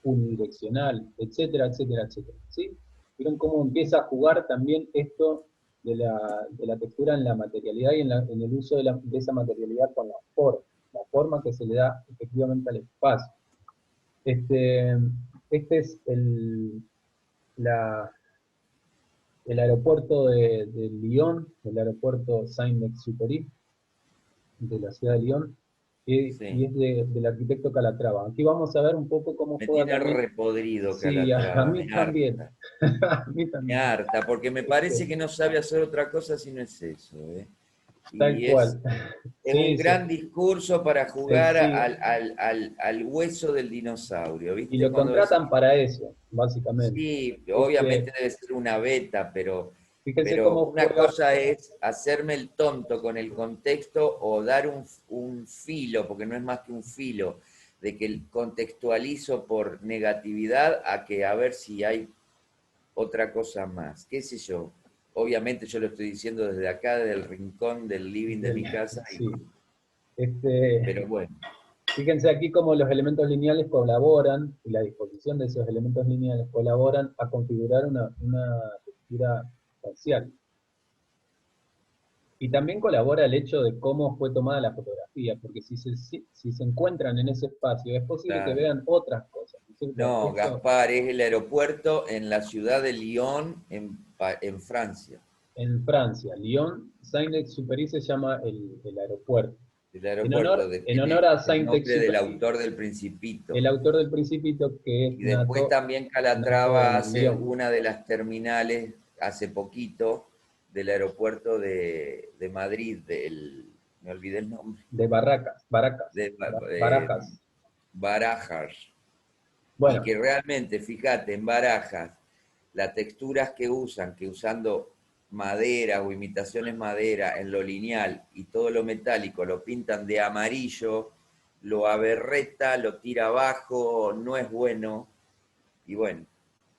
unidireccional, etcétera, etcétera, etcétera, ¿sí? ¿Vieron cómo empieza a jugar también esto de la textura en la materialidad y en el uso de esa materialidad con la forma que se le da efectivamente al espacio? Este es el aeropuerto de Lyon, el aeropuerto Saint-Exupéry de la ciudad de Lyon, y es del arquitecto Calatrava. Aquí vamos a ver un poco cómo Me juega tiene también. repodrido Sí, Calatrava, a mí también. A mí me también. harta, porque me parece que no sabe hacer otra cosa si no es eso. Tal cual. Es Sí, un sí. gran discurso para jugar Sí. al hueso del dinosaurio, ¿viste? Y lo Cuando contratan para eso, básicamente. sí, obviamente debe ser una beta, pero fíjense cómo una juega. cosa es hacerme el tonto con el contexto o dar un filo, porque no es más que un filo, de que contextualizo por negatividad a ver si hay otra cosa más, qué sé yo. Obviamente yo lo estoy diciendo desde acá, desde el rincón del living de mi casa. Sí. Pero bueno. Fíjense aquí cómo los elementos lineales colaboran, y la disposición de esos elementos lineales colaboran a configurar una textura parcial. Y también colabora el hecho de cómo fue tomada la fotografía, porque si se encuentran en ese espacio, es posible Claro. que vean otras cosas. No, Gaspar, es el aeropuerto en la ciudad de Lyon, en Francia. En Francia, Lyon, Saint-Exupéry se llama el aeropuerto. El aeropuerto en honor a Saint-Exupéry. del Saint-Exupéry. autor del Principito. El autor del Principito que es y después también Calatrava hace Lyon. una de las terminales, hace poquito, del aeropuerto de Madrid, me olvidé el nombre. De Barajas. Barajas. Bueno. Y que realmente, fíjate, en Barajas, las texturas que usando madera o imitaciones madera en lo lineal y todo lo metálico lo pintan de amarillo, lo aberreta, lo tira abajo, no es bueno, y bueno.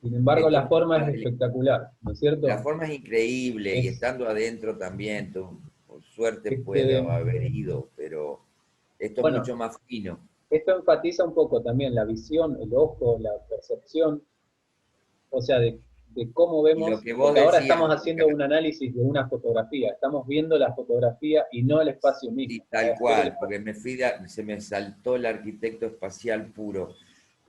Sin embargo, la forma es es espectacular, ¿no es cierto? La forma es increíble, y estando adentro también, por suerte puede haber ido, pero esto es mucho más fino. Esto enfatiza un poco también la visión, el ojo, la percepción, o sea, de cómo vemos, lo que vos porque ahora decías, estamos haciendo un análisis de una fotografía, estamos viendo la fotografía y no el espacio mismo. Sí, tal cual, porque se me saltó el arquitecto espacial puro.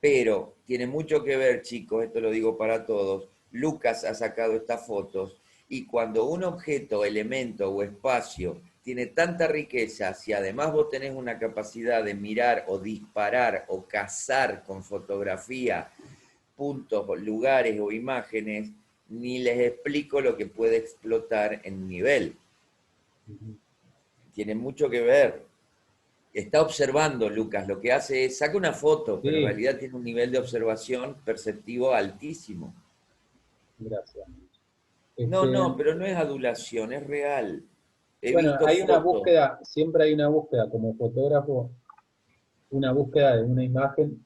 Pero tiene mucho que ver, chicos, esto lo digo para todos, Lucas ha sacado estas fotos, y cuando un objeto, elemento o espacio tiene tanta riqueza, si además vos tenés una capacidad de mirar o disparar o cazar con fotografía puntos, lugares o imágenes, ni les explico lo que puede explotar en nivel. Tiene mucho que ver. Está observando, Lucas, lo que hace es, saca una foto, pero en realidad tiene un nivel de observación perceptivo altísimo. Gracias. No, pero no es adulación, es real. Bueno, hay una búsqueda, siempre hay una búsqueda como fotógrafo, una búsqueda de una imagen.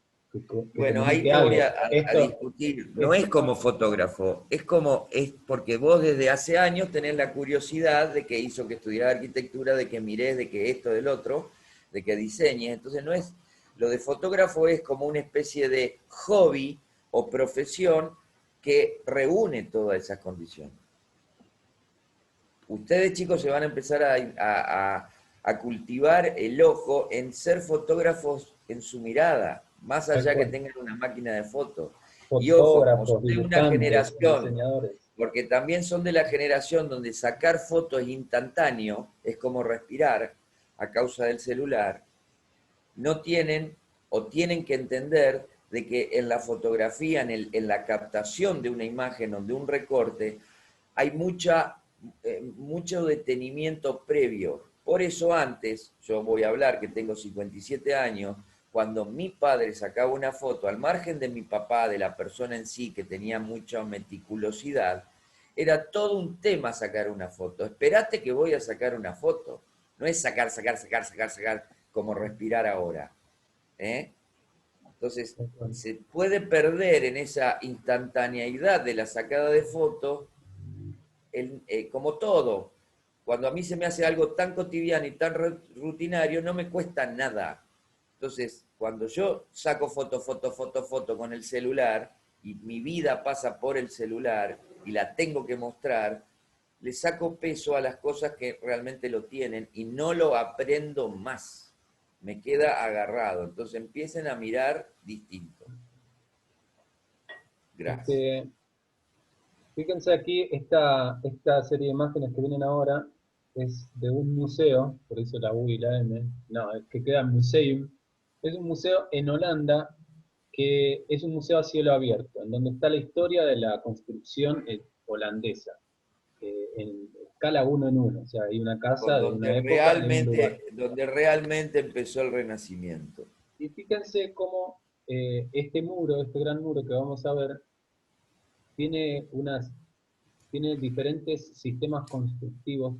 Bueno, ahí te voy a discutir. No es como fotógrafo, es porque vos desde hace años tenés la curiosidad de que hizo que estudiara arquitectura, de que mirés, de que esto, del otro, de que diseñes. Entonces no es, lo de fotógrafo es como una especie de hobby o profesión que reúne todas esas condiciones. Ustedes, chicos, se van a empezar a cultivar el ojo en ser fotógrafos en su mirada, más allá que tengan una máquina de fotos. Y ojo, como son de una generación, porque también son de la generación donde sacar fotos es instantáneo, es como respirar a causa del celular, no tienen o tienen que entender de que en la fotografía, en la captación de una imagen o de un recorte, hay mucho detenimiento previo. Por eso antes, yo voy a hablar que tengo 57 años, cuando mi padre sacaba una foto, al margen de mi papá, de la persona en sí, que tenía mucha meticulosidad, era todo un tema sacar una foto. Esperate que voy a sacar una foto. No es sacar, como respirar ahora. Entonces, se puede perder en esa instantaneidad de la sacada de fotos, como todo. Cuando a mí se me hace algo tan cotidiano y tan rutinario, no me cuesta nada. Entonces, cuando yo saco foto con el celular, y mi vida pasa por el celular, y la tengo que mostrar, le saco peso a las cosas que realmente lo tienen, y no lo aprendo más. Me queda agarrado. Entonces empiecen a mirar distinto. Gracias. Fíjense aquí, esta serie de imágenes que vienen ahora es de un museo, por eso la U y la M, no, es que queda Museum. Es un museo en Holanda, que es un museo a cielo abierto, en donde está la historia de la construcción holandesa, en escala 1 en 1, o sea, hay una casa de una época donde realmente empezó el Renacimiento. Y fíjense cómo este muro, este gran muro que vamos a ver, tiene diferentes sistemas constructivos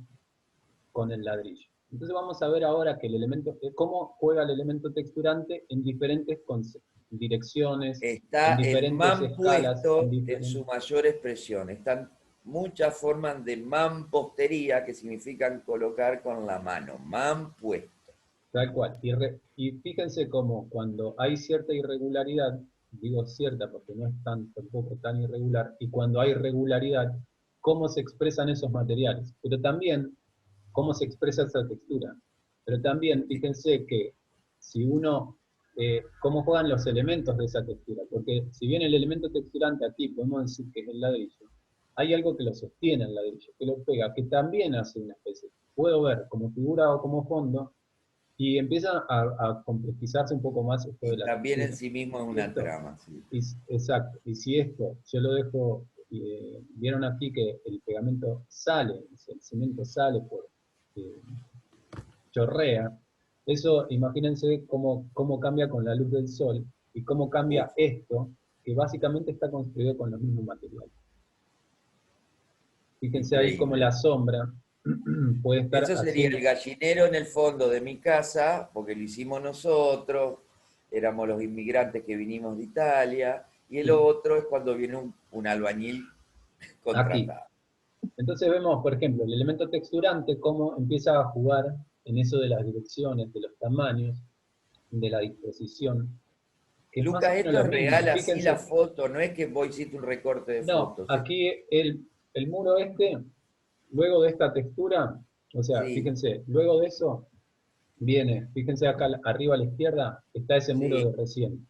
con el ladrillo. Entonces vamos a ver ahora que cómo juega el elemento texturante en diferentes direcciones, está en diferentes escalas. En su mayor expresión. Están muchas formas de mampostería que significan colocar con la mano. Mampuesto. Tal cual. Y fíjense cómo cuando hay cierta irregularidad, digo cierta porque no es tampoco tan irregular, y cuando hay regularidad, cómo se expresan esos materiales, pero también cómo se expresa esa textura. Pero también fíjense que si uno, cómo juegan los elementos de esa textura, porque si bien el elemento texturante aquí podemos decir que es el ladrillo, hay algo que lo sostiene el ladrillo, que lo pega, que también hace una especie, puedo ver como figura o como fondo, y empieza a complejizarse un poco más esto de la también textura. en sí mismo es una trama. Sí. Exacto, y si esto yo lo dejo, vieron aquí que el pegamento sale, el cemento sale chorrea, eso imagínense cómo cambia con la luz del sol, y cómo cambia esto, que básicamente está construido con los mismos materiales. Fíjense ahí como la sombra puede estar Eso sería el gallinero en el fondo de mi casa, porque lo hicimos nosotros, éramos los inmigrantes que vinimos de Italia, y el otro es cuando viene un albañil contratado. Aquí. Entonces vemos, por ejemplo, el elemento texturante, cómo empieza a jugar en eso de las direcciones, de los tamaños, de la disposición. Que Lucas, es más o esto menos es lo mismo. real, así Fíjense. la foto, no es que vos hiciste un recorte de fotos. No, aquí el muro luego de esta textura, o sea, Sí. fíjense, luego de eso viene, fíjense acá arriba a la izquierda, está ese muro Sí. de recién.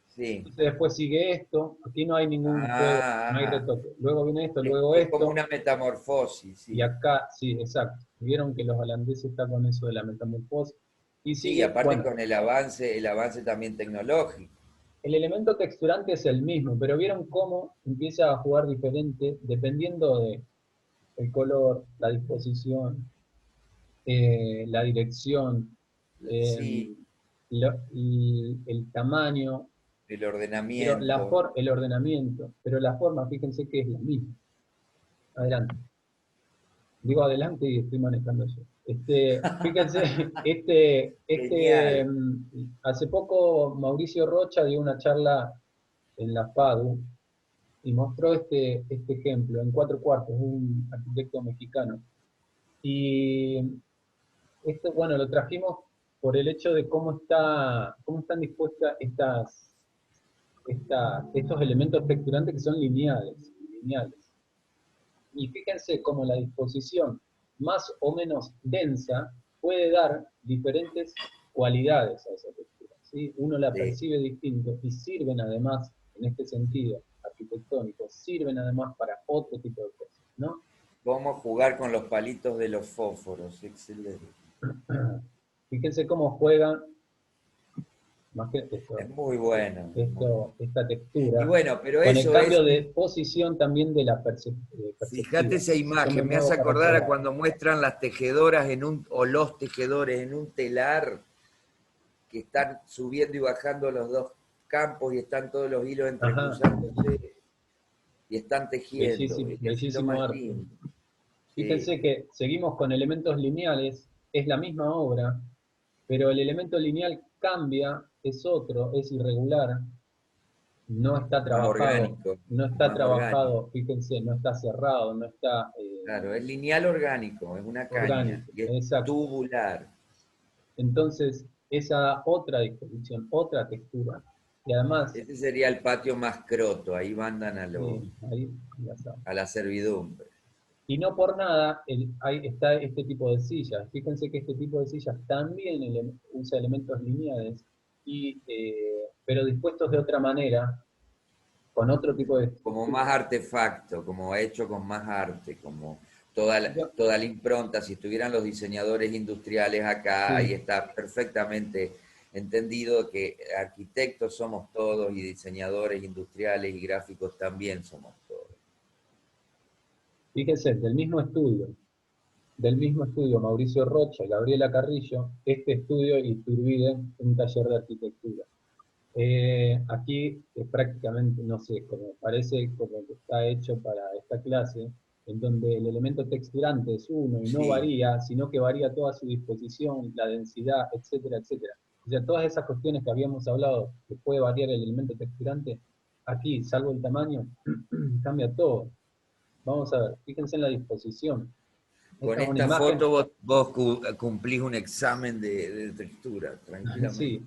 Sí. Entonces después sigue esto, aquí no hay ningún juego, no hay retoque. Luego viene esto, luego es esto. como una metamorfosis. Sí. Y acá, sí, exacto. Vieron que los holandeses están con eso de la metamorfosis. Y Sí, sigue, aparte bueno, con el avance también tecnológico. el elemento texturante es el mismo, pero vieron cómo empieza a jugar diferente dependiendo de el color, la disposición, la dirección, Sí, el tamaño, el pero ordenamiento. el ordenamiento, pero la forma, fíjense que es la misma. Adelante. Digo adelante y estoy manejando yo. Fíjense, Genial. hace poco Mauricio Rocha dio una charla en la FADU y mostró este ejemplo en 4/4, es un arquitecto mexicano. Y esto, bueno, lo trajimos por el hecho de cómo están dispuestas estos elementos texturantes que son lineales. Y fíjense cómo la disposición más o menos densa puede dar diferentes cualidades a esa textura, ¿sí? Uno la percibe distinto y sirven además, en este sentido arquitectónico, sirven además para otro tipo de cosas, ¿no? Cómo jugar con los palitos de los fósforos, excelente. Fíjense cómo juegan, más que esto, Es muy bueno. esta textura, Y bueno, pero con eso el cambio es... de posición también de la perspectiva. Fíjate esa Yo imagen, me muevo hace para acordar a atrás. cuando muestran las tejedoras o los tejedores en un telar que están subiendo y bajando los dos campos y están todos los hilos entrecruzándose y están tejiendo. Bellísimo, Es lo bellísimo más arte. lindo. Fíjense que seguimos con elementos lineales, es la misma obra, pero el elemento lineal cambia, es otro, es irregular, no está Más trabajado, orgánico. no está Más trabajado, orgánico. fíjense, no está cerrado, no está Claro, es lineal orgánico, es una caña. orgánico, Y es exacto. tubular. Entonces, esa otra disposición, otra textura, y además... Ese sería el patio más croto, ahí mandan a, ahí ya saben. a la servidumbre. Y no por nada ahí está este tipo de sillas. Fíjense que este tipo de sillas también usa elementos lineales, pero dispuestos de otra manera, con otro tipo de... Como más artefacto, como hecho con más arte, como toda la impronta. Si estuvieran los diseñadores industriales acá, ahí está perfectamente entendido que arquitectos somos todos y diseñadores industriales y gráficos también somos todos. Fíjense, del mismo estudio Mauricio Rocha y Gabriela Carrillo, este estudio Iturbide, un taller de arquitectura. Aquí es prácticamente, no sé, parece como que está hecho para esta clase, en donde el elemento texturante es uno y no varía, sino que varía toda su disposición, la densidad, etcétera, etcétera. O sea, todas esas cuestiones que habíamos hablado, que puede variar el elemento texturante, aquí, salvo el tamaño, cambia todo. Vamos a ver, fíjense en la disposición. Con esta foto vos cumplís un examen de textura, tranquilamente. Sí.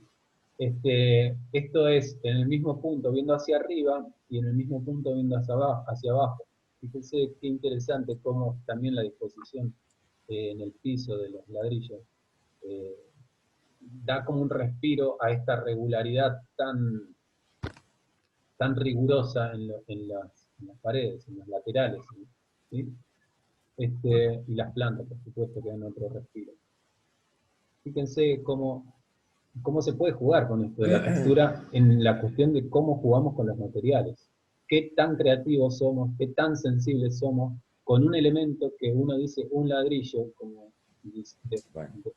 Esto es en el mismo punto viendo hacia arriba y en el mismo punto viendo hacia abajo. Fíjense qué interesante cómo también la disposición en el piso de los ladrillos da como un respiro a esta regularidad tan rigurosa en las paredes, en los laterales, ¿sí? Y las plantas, por supuesto, que dan otro respiro. Fíjense cómo se puede jugar con esto de la textura en la cuestión de cómo jugamos con los materiales. Qué tan creativos somos, qué tan sensibles somos con un elemento que uno dice un ladrillo, como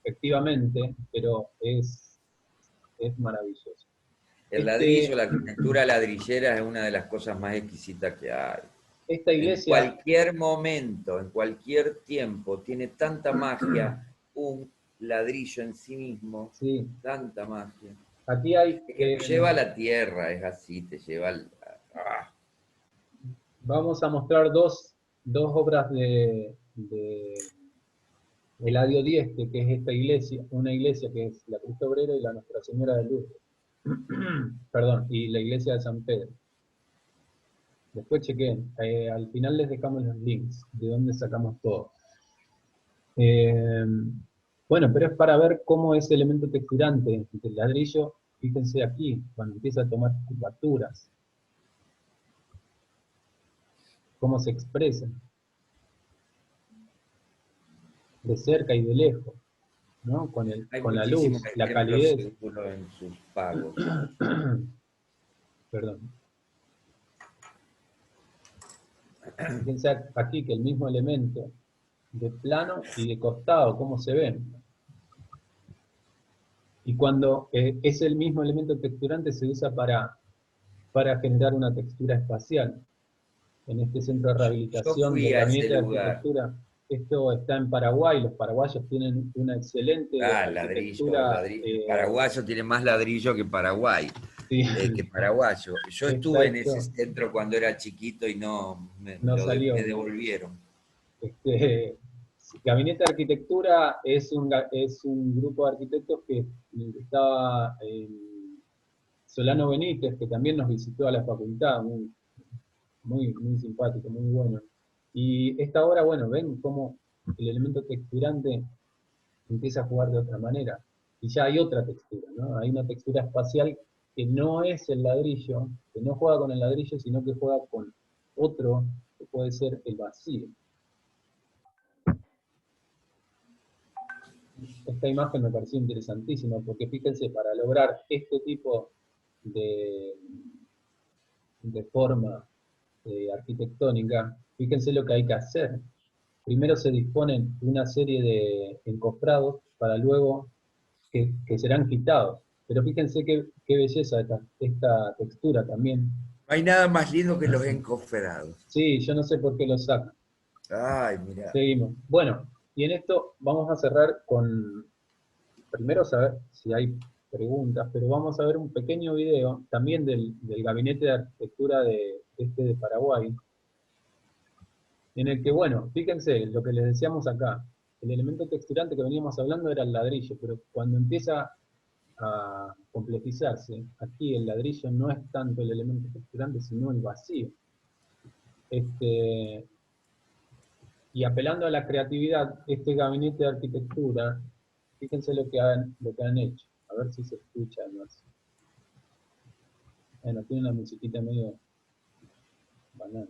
efectivamente, pero es maravilloso. El ladrillo, la arquitectura ladrillera es una de las cosas más exquisitas que hay. esta En iglesia... cualquier momento, en cualquier tiempo, tiene tanta magia un ladrillo en sí mismo, Sí. tanta magia. Aquí hay... Que te lleva a la tierra, es así, te lleva al... Vamos a mostrar dos obras de Eladio Dieste, que es esta iglesia, una iglesia que es la Cristo Obrera y la Nuestra Señora de Lourdes. Perdón, y la iglesia de San Pedro. Después chequen, al final les dejamos los links de dónde sacamos todo. Bueno, pero es para ver cómo ese elemento texturante del ladrillo, fíjense aquí, cuando empieza a tomar curvaturas, cómo se expresa, de cerca y de lejos, ¿no? Con la luz, la calidez. En sus pagos. Perdón. Fíjense aquí que el mismo elemento de plano y de costado, cómo se ven. Y cuando es el mismo elemento texturante se usa para generar una textura espacial. En este centro de rehabilitación del gabinete de arquitectura, esto está en Paraguay, los paraguayos tienen una excelente arquitectura. Paraguayo tiene más ladrillo que Paraguay. Sí. Que paraguayo. Yo estuve en ese centro cuando era chiquito y me devolvieron. Gabinete de Arquitectura es un grupo de arquitectos que estaba Solano Benítez, que también nos visitó a la facultad, muy simpático, muy bueno. Y esta obra, bueno, ven cómo el elemento texturante empieza a jugar de otra manera. Y ya hay otra textura, ¿no? Hay una textura espacial que no es el ladrillo, que no juega con el ladrillo, sino que juega con otro, que puede ser el vacío. Esta imagen me pareció interesantísima, porque fíjense, para lograr este tipo de forma arquitectónica, fíjense lo que hay que hacer. Primero se disponen una serie de encofrados para luego que serán quitados. Pero fíjense qué belleza esta textura también. No hay nada más lindo que los encofrados. Sí, yo no sé por qué los sacan. Ay, mira. Seguimos. Bueno, y en esto vamos a cerrar con, primero saber si hay preguntas, pero vamos a ver un pequeño video también del Gabinete de Arquitectura de Paraguay, en el que, bueno, fíjense lo que les decíamos acá, el elemento texturante que veníamos hablando era el ladrillo, pero cuando empieza a complejizarse, aquí el ladrillo no es tanto el elemento texturante, sino el vacío. Y apelando a la creatividad, este gabinete de arquitectura, fíjense lo que han hecho. A ver si se escucha más. Bueno, tiene una musiquita medio banana.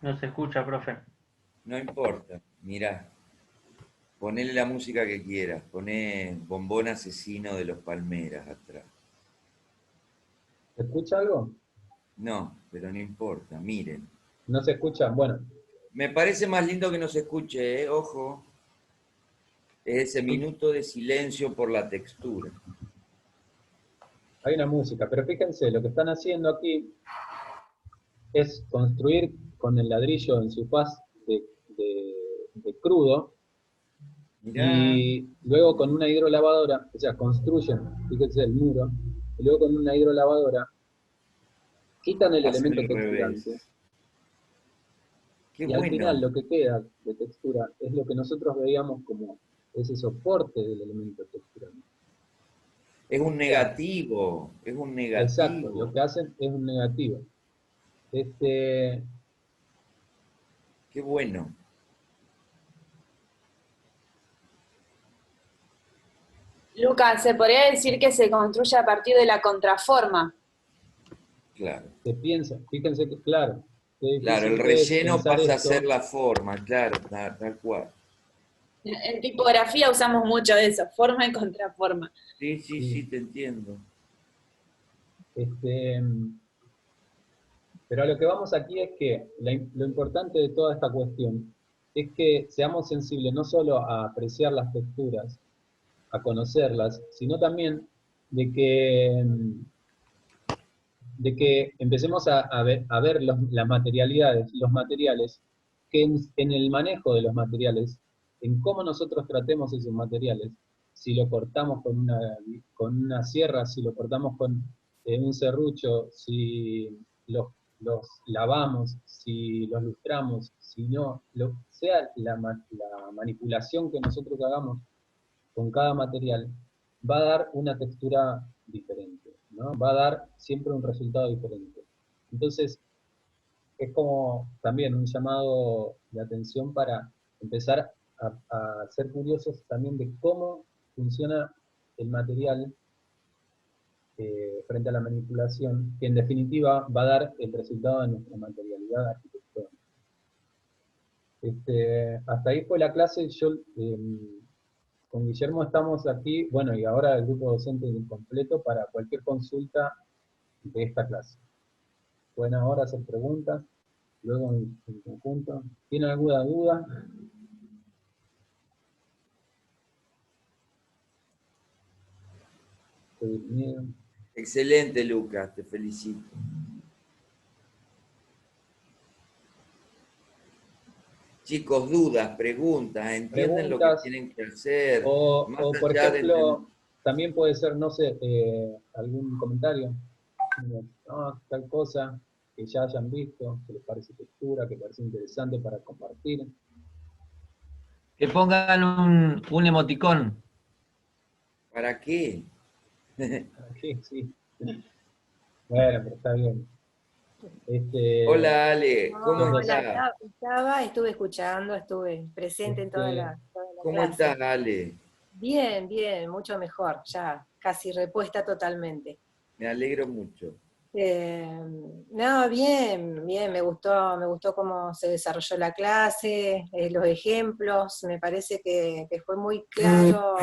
No se escucha, profe. No importa, mirá. Ponele la música que quieras. Poné Bombón Asesino de los Palmeras atrás. ¿Se escucha algo? No, pero no importa, miren. ¿No se escucha? Bueno. Me parece más lindo que no se escuche, ojo. Es ese minuto de silencio por la textura. Hay una música, pero fíjense, lo que están haciendo aquí es construir con el ladrillo en su faz de crudo, mirá. Y luego con una hidrolavadora, o sea, construyen, fíjense el muro, y luego con una hidrolavadora quitan el elemento texturante. Qué y bueno. Al final lo que queda de textura es lo que nosotros veíamos como ese soporte del elemento texturante. Es un negativo, es un negativo. Exacto, lo que hacen es un negativo. Qué bueno. Lucas, ¿se podría decir que se construye a partir de la contraforma? Claro. Se piensa, fíjense que, claro. Claro, el relleno pasa a ser la forma, claro, tal cual. En tipografía usamos mucho eso, forma y contraforma. Sí, te entiendo. Pero a lo que vamos aquí es que lo importante de toda esta cuestión es que seamos sensibles no solo a apreciar las texturas, a conocerlas, sino también de que empecemos a ver las materialidades, los materiales, que en el manejo de los materiales, en cómo nosotros tratemos esos materiales, si lo cortamos con una sierra, si lo cortamos con un serrucho, si los lavamos, si los lustramos, si no, sea la manipulación que nosotros hagamos con cada material, va a dar una textura diferente, ¿no? Va a dar siempre un resultado diferente. Entonces, es como también un llamado de atención para empezar a ser curiosos también de cómo funciona el material frente a la manipulación, que en definitiva va a dar el resultado de nuestra materialidad arquitectónica. Hasta ahí fue la clase. Yo con Guillermo estamos aquí, bueno, y ahora el grupo docente incompleto para cualquier consulta de esta clase. Pueden ahora hacer preguntas, luego en conjunto. ¿Tienen alguna duda? Excelente, Lucas, te felicito. Chicos, dudas, preguntas, ¿entienden lo que tienen que hacer? O por ejemplo, también puede ser, no sé, algún comentario. No, tal cosa que ya hayan visto, que les parece textura, que parece interesante para compartir. Que pongan un emoticón. ¿Para qué? ¿Para qué? Sí. Bueno, pero está bien. Hola Ale, ¿cómo Hola, estás? estuve escuchando, estuve presente en toda la ¿Cómo clase. estás, Ale? Bien, bien, mucho mejor, ya casi repuesta totalmente. Me alegro mucho. No, bien, bien, me gustó cómo se desarrolló la clase, los ejemplos, me parece que fue muy claro